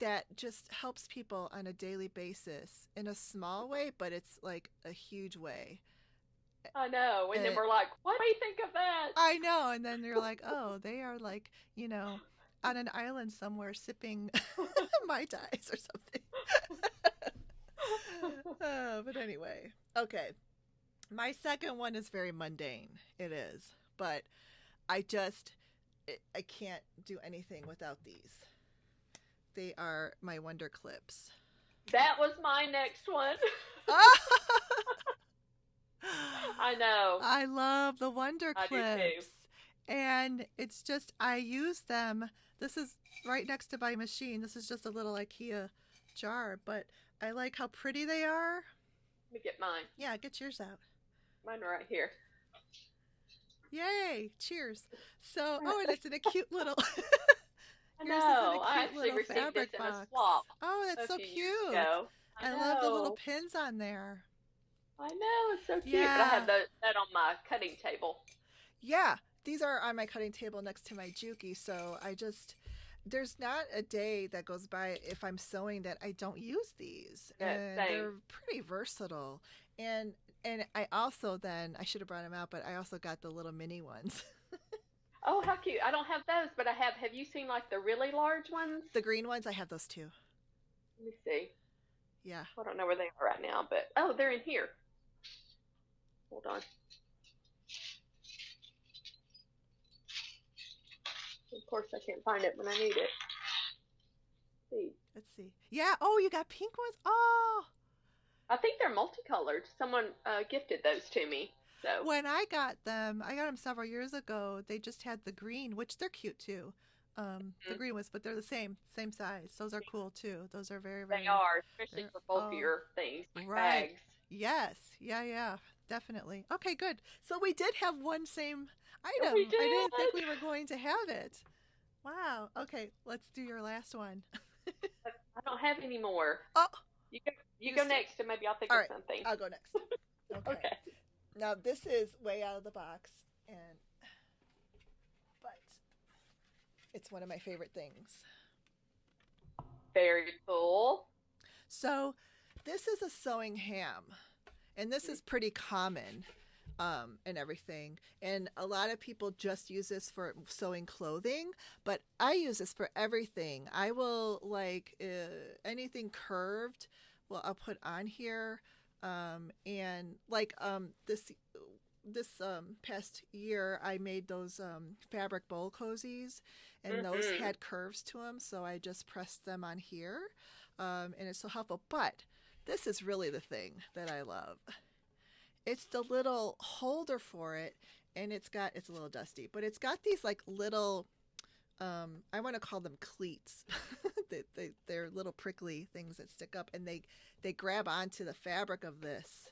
Speaker 1: that just helps people on a daily basis in a small way, but it's like a huge way.
Speaker 2: I know. And then we're like, what do you think of that?
Speaker 1: I know. And then you're like, oh, they are like, on an island somewhere sipping Mai Tais or something. But anyway. Okay. My second one is very mundane. It is. But I can't do anything without these. They are my Wonder Clips.
Speaker 2: That was my next one. I know.
Speaker 1: I love the Wonder Clips.
Speaker 2: I do too.
Speaker 1: And it's just, I use them. This is right next to my machine. This is just a little IKEA jar, but I like how pretty they are.
Speaker 2: Let me get mine.
Speaker 1: Yeah, get yours out.
Speaker 2: Mine are right here.
Speaker 1: Yay. Cheers. So, and it's in a cute little...
Speaker 2: I know. I actually received this in a swap.
Speaker 1: Oh, that's so cute. I love the little pins on there.
Speaker 2: I know. It's so cute. Yeah. But I have that on my cutting table.
Speaker 1: Yeah. These are on my cutting table next to my Juki. So there's not a day that goes by if I'm sewing that I don't use these. And they're pretty versatile. And I also I should have brought them out, but I also got the little mini ones.
Speaker 2: Oh, how cute. I don't have those, but have you seen like the really large ones?
Speaker 1: The green ones, I have those too.
Speaker 2: Let me see.
Speaker 1: Yeah.
Speaker 2: I don't know where they are right now, but they're in here. Hold on. Of course, I can't find it when I need it.
Speaker 1: Let's see. Yeah. Oh, you got pink ones? Oh.
Speaker 2: I think they're multicolored. Someone gifted those to me. So.
Speaker 1: When I got them several years ago. They just had the green, which they're cute too. The green ones, but they're the same size. Those are cool too. Those are very, very.
Speaker 2: They are, especially for bulkier things, like bags.
Speaker 1: Yes. Yeah. Definitely. Okay, good. So we did have one same item.
Speaker 2: We did.
Speaker 1: I didn't think we were going to have it. Wow. Okay, let's do your last one.
Speaker 2: I don't have any more.
Speaker 1: Oh.
Speaker 2: You go next, and maybe I'll think of something.
Speaker 1: I'll go next.
Speaker 2: Okay.
Speaker 1: Now this is way out of the box, but it's one of my favorite things.
Speaker 2: Very cool.
Speaker 1: So this is a sewing ham, and this is pretty common and everything. And a lot of people just use this for sewing clothing, but I use this for everything. I will anything curved, I'll put on here. And this past year I made those fabric bowl cozies, and those had curves to them, so I just pressed them on here, and it's so helpful. But this is really the thing that I love, it's the little holder for it, and it's a little dusty, but it's got these like little I want to call them cleats. They're little prickly things that stick up, and they grab onto the fabric of this,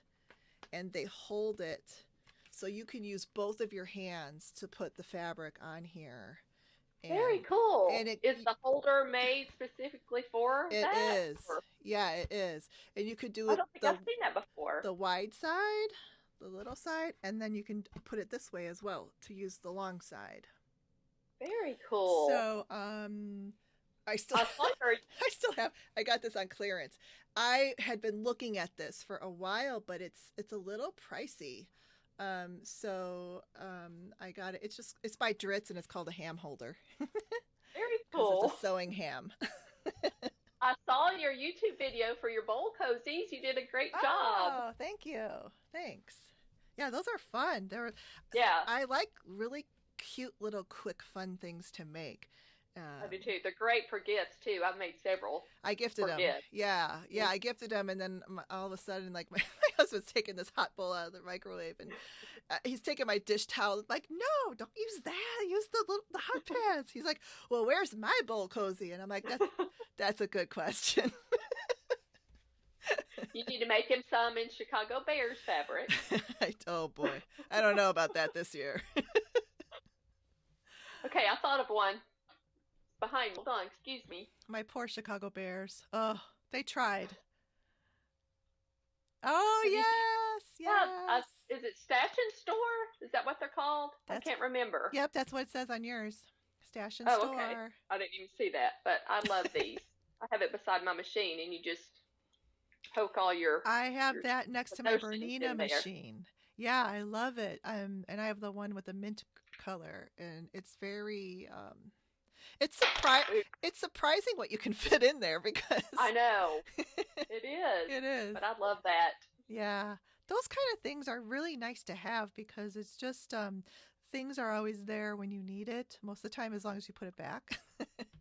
Speaker 1: and they hold it, so you can use both of your hands to put the fabric on here.
Speaker 2: Very
Speaker 1: And
Speaker 2: cool.
Speaker 1: and
Speaker 2: Is the holder made specifically for
Speaker 1: it
Speaker 2: that?
Speaker 1: is,
Speaker 2: Or,
Speaker 1: yeah, it is, and you could do
Speaker 2: I
Speaker 1: it
Speaker 2: don't think I've seen that before.
Speaker 1: the wide side, the little side, and then you can put it this way as well to use the long side.
Speaker 2: Very cool.
Speaker 1: So, I still, I still have. I got this on clearance. I had been looking at this for a while, but it's a little pricey. I got it. It's by Dritz, and it's called a ham holder.
Speaker 2: Very
Speaker 1: Because
Speaker 2: cool.
Speaker 1: it's a sewing ham.
Speaker 2: I saw your YouTube video for your bowl cozies. You did a great job.
Speaker 1: Oh, thank you. Thanks. Yeah, those are fun.
Speaker 2: Yeah.
Speaker 1: I like really cute little quick fun things to make.
Speaker 2: I do too. They're great for gifts too. I've made several.
Speaker 1: I gifted them.
Speaker 2: Gifts.
Speaker 1: Yeah, I gifted them, and then all of a sudden, like my husband's taking this hot bowl out of the microwave, and he's taking my dish towel. I'm like, no, don't use that. Use the hot pads. He's like, well, where's my bowl cozy? And I'm like, that's a good question.
Speaker 2: You need to make him some in Chicago Bears fabric.
Speaker 1: Oh boy, I don't know about that this year.
Speaker 2: Okay, I thought of one. Behind. Hold on, excuse me.
Speaker 1: My poor Chicago Bears. Oh, they tried. Oh, yes.
Speaker 2: Is it Stash and Store? Is that what they're called? I can't remember.
Speaker 1: Yep, that's what it says on yours. Stash and Store.
Speaker 2: Okay. I didn't even see that, but I love these. I have it beside my machine, and you just poke all your...
Speaker 1: I have that next to my Bernina machine. Yeah, I love it. And I have the one with the mint color, and it's very... It's surprising what you can fit in there, because
Speaker 2: I know. It is.
Speaker 1: It is.
Speaker 2: But I love that.
Speaker 1: Yeah. Those kind of things are really nice to have, because it's just things are always there when you need it, most of the time, as long as you put it back.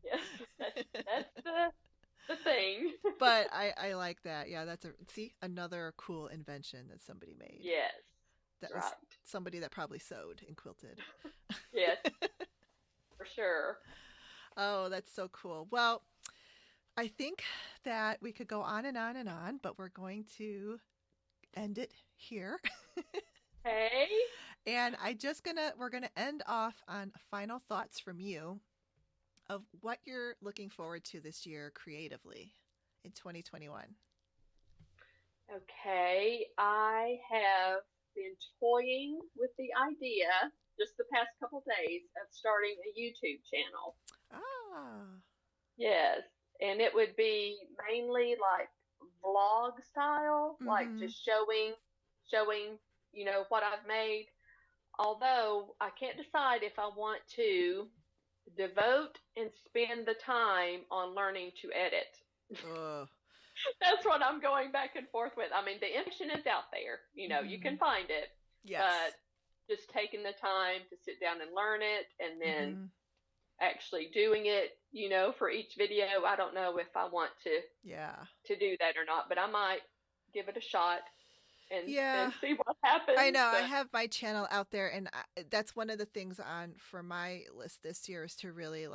Speaker 2: Yes. That's the thing.
Speaker 1: But I like that. Yeah, see, another cool invention that somebody made.
Speaker 2: Yes.
Speaker 1: That was somebody that probably sewed and quilted.
Speaker 2: Yes. For sure.
Speaker 1: Oh, that's so cool. Well, I think that we could go on and on and on, but we're going to end it here.
Speaker 2: Hey.
Speaker 1: And we're gonna end off on final thoughts from you of what you're looking forward to this year creatively in 2021.
Speaker 2: Okay, I have been toying with the idea just the past couple days of starting a YouTube channel.
Speaker 1: Ah.
Speaker 2: Yes, and it would be mainly like vlog style, like just showing, what I've made. Although I can't decide if I want to devote and spend the time on learning to edit. That's what I'm going back and forth with. I mean, the information is out there. You can find it.
Speaker 1: Yes.
Speaker 2: But just taking the time to sit down and learn it, and then actually doing it, for each video. I don't know if I want to do that or not, but I might give it a shot and see what happens.
Speaker 1: I know. I have my channel out there, and that's one of the things for my list this year, is to really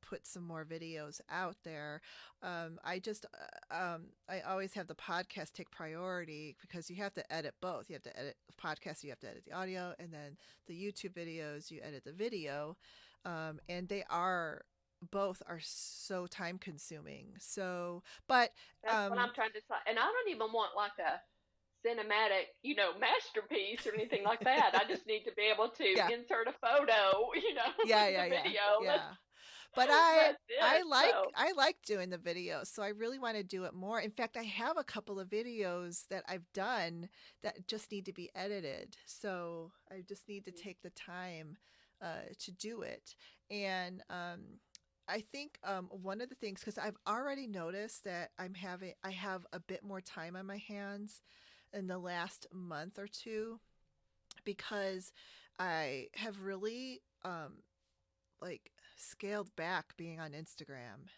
Speaker 1: put some more videos out there. I always have the podcast take priority, because you have to edit both. You have to edit the podcast, you have to edit the audio, and then the YouTube videos, you edit the video. And both are so time consuming. So, but
Speaker 2: that's what I'm trying to say. And I don't even want like a cinematic, masterpiece or anything like that. I just need to be able to insert a photo, the video.
Speaker 1: Yeah. But I like doing the videos, so I really want to do it more. In fact, I have a couple of videos that I've done that just need to be edited. So I just need to take the time to do it. And I think one of the things, because I've already noticed that I have a bit more time on my hands in the last month or two, because I have really scaled back being on Instagram.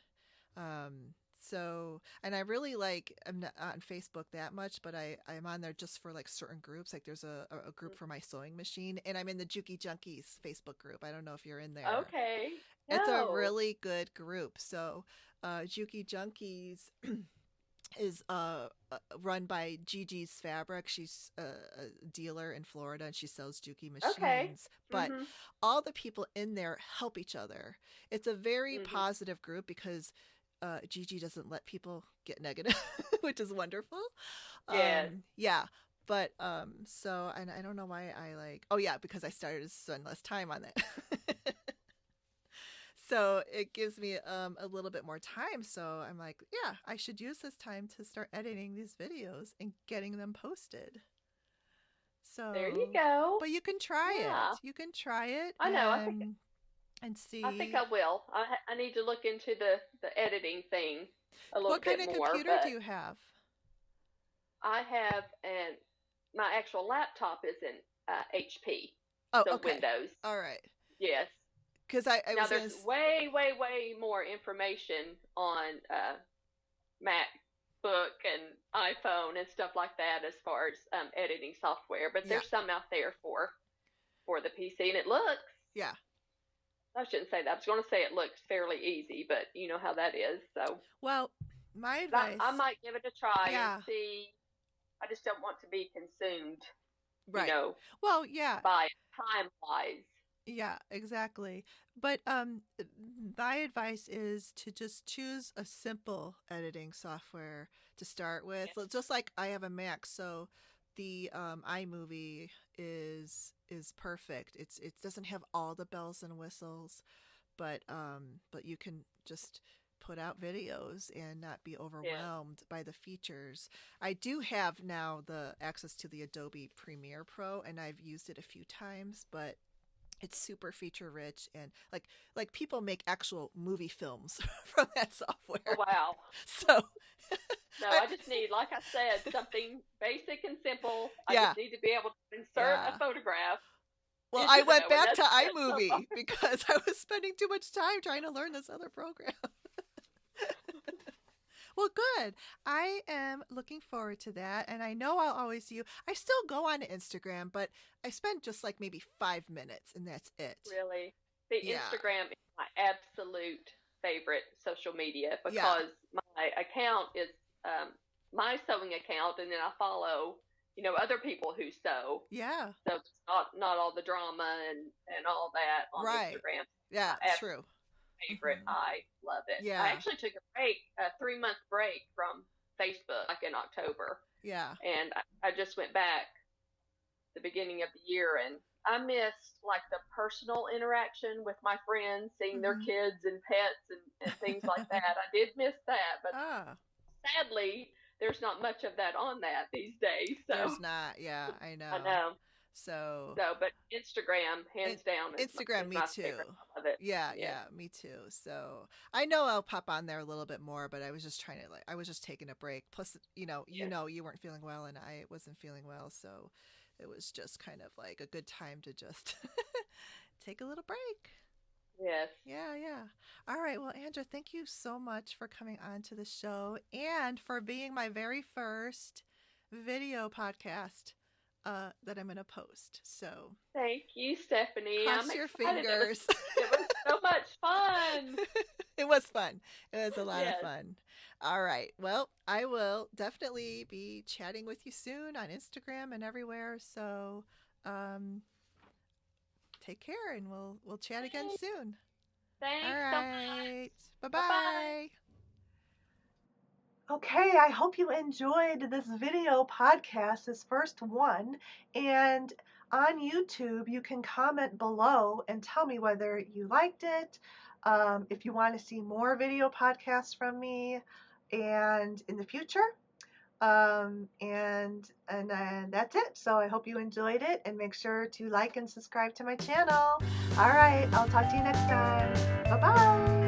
Speaker 1: So, and I really like, I'm not on Facebook that much, but I'm on there just for like certain groups. Like there's a group for my sewing machine, and I'm in the Juki Junkies Facebook group. I don't know if you're in there.
Speaker 2: Okay.
Speaker 1: It's a
Speaker 2: No.
Speaker 1: really good group. So, Juki Junkies is run by Gigi's Fabric. She's a dealer in Florida and she sells Juki
Speaker 2: Okay.
Speaker 1: machines. But
Speaker 2: Mhm.
Speaker 1: all the people in there help each other. It's a very
Speaker 2: Mhm.
Speaker 1: positive group because Gigi doesn't let people get negative, which is wonderful.
Speaker 2: Yes.
Speaker 1: Yeah. But so, and I don't know why I like, oh yeah, because I started to spend less time on that. So it gives me a little bit more time. So I'm like, yeah, I should use this time to start editing these videos and getting them posted.
Speaker 2: There you
Speaker 1: So,
Speaker 2: go.
Speaker 1: but you can try it.
Speaker 2: Yeah.
Speaker 1: You can try it
Speaker 2: I know.
Speaker 1: and
Speaker 2: I think
Speaker 1: see.
Speaker 2: I will. I need to look into the editing thing a
Speaker 1: What
Speaker 2: little
Speaker 1: kind
Speaker 2: bit
Speaker 1: of
Speaker 2: more,
Speaker 1: computer do
Speaker 2: but
Speaker 1: you have?
Speaker 2: I have my actual laptop is in HP,
Speaker 1: Oh,
Speaker 2: so
Speaker 1: okay.
Speaker 2: Windows.
Speaker 1: All right.
Speaker 2: Yes.
Speaker 1: Because I
Speaker 2: Now
Speaker 1: was
Speaker 2: there's way, way, way more information on MacBook and iPhone and stuff like that as far as editing software, but
Speaker 1: yeah,
Speaker 2: there's some out there for the PC, and it looks.
Speaker 1: yeah.
Speaker 2: I shouldn't say that. I was going to say it looks fairly easy, but you know how that is. So
Speaker 1: Well, my
Speaker 2: I
Speaker 1: advice,
Speaker 2: might give it a try and
Speaker 1: yeah,
Speaker 2: see. I just don't want to be consumed, you
Speaker 1: right.
Speaker 2: know,
Speaker 1: Well, yeah,
Speaker 2: by time wise.
Speaker 1: yeah, exactly. But my advice is to just choose a simple editing software to start with.
Speaker 2: Yes.
Speaker 1: So just like I have a Mac, so the iMovie is perfect. It doesn't have all the bells and whistles, but you can just put out videos and not be
Speaker 2: Yes.
Speaker 1: overwhelmed by the features. I do have now the access to the Adobe Premiere Pro and I've used it a few times, but it's super feature rich and like people make actual movie films from that
Speaker 2: Oh
Speaker 1: software.
Speaker 2: wow.
Speaker 1: So
Speaker 2: No,
Speaker 1: I,
Speaker 2: I just need, like I said, something basic and simple. I
Speaker 1: yeah,
Speaker 2: just need to be able to insert a
Speaker 1: yeah.
Speaker 2: photograph
Speaker 1: Well, I
Speaker 2: into the
Speaker 1: went
Speaker 2: note, and
Speaker 1: back to
Speaker 2: that's all.
Speaker 1: iMovie because I was spending too much time trying to learn this other program. Well, good. I am looking forward to that. And I know I'll always see you. I still go on Instagram, but I spend just like maybe 5 minutes and that's it.
Speaker 2: Really. The
Speaker 1: Yeah.
Speaker 2: Instagram is my absolute favorite social media
Speaker 1: Yeah.
Speaker 2: because my account is my sewing account, and then I follow, other people who sew.
Speaker 1: Yeah.
Speaker 2: So it's not all the drama and all that on
Speaker 1: Right.
Speaker 2: Instagram.
Speaker 1: Yeah.
Speaker 2: My absolute
Speaker 1: True.
Speaker 2: favorite.
Speaker 1: Hmm.
Speaker 2: I love it. I
Speaker 1: Yeah.
Speaker 2: actually took a break, a 3-month break from Facebook, like in October,
Speaker 1: Yeah.
Speaker 2: and I just went back the beginning of the year, and I missed like the personal interaction with my friends, seeing their
Speaker 1: Hmm.
Speaker 2: kids and pets and things like that. I did miss that, but
Speaker 1: Ah,
Speaker 2: sadly, there's not much of that on that these days. So
Speaker 1: there's not. Yeah, I
Speaker 2: I
Speaker 1: know.
Speaker 2: know.
Speaker 1: So,
Speaker 2: But Instagram, hands down,
Speaker 1: Instagram,
Speaker 2: is
Speaker 1: me
Speaker 2: my
Speaker 1: too.
Speaker 2: favorite. I love it.
Speaker 1: Yeah,
Speaker 2: Yes,
Speaker 1: yeah, me too. So I know I'll pop on there a little bit more, but I was just trying to I was just taking a break. Plus,
Speaker 2: yes,
Speaker 1: you weren't feeling well and I wasn't feeling well, so it was just kind of like a good time to just take a little break.
Speaker 2: yes.
Speaker 1: Yeah, yeah. All right. Well, Andra, thank you so much for coming on to the show and for being my very first video podcast that I'm going to post. So
Speaker 2: Thank you, Stephanie. I'm
Speaker 1: cross your
Speaker 2: excited.
Speaker 1: fingers.
Speaker 2: It was so much fun.
Speaker 1: It was fun. It was a lot of
Speaker 2: Yes.
Speaker 1: fun. All right. Well, I will definitely be chatting with you soon on Instagram and everywhere. So, um, take care and we'll chat again
Speaker 2: Thanks.
Speaker 1: soon. All
Speaker 2: Thanks so
Speaker 1: right.
Speaker 2: much. Bye bye.
Speaker 1: Bye-bye. Okay, I hope you enjoyed this video podcast, this first one. And on YouTube, you can comment below and tell me whether you liked it, if you want to see more video podcasts from me, and in the future. And that's it. So I hope you enjoyed it, and make sure to like and subscribe to my channel. All right, I'll talk to you next time. Bye bye.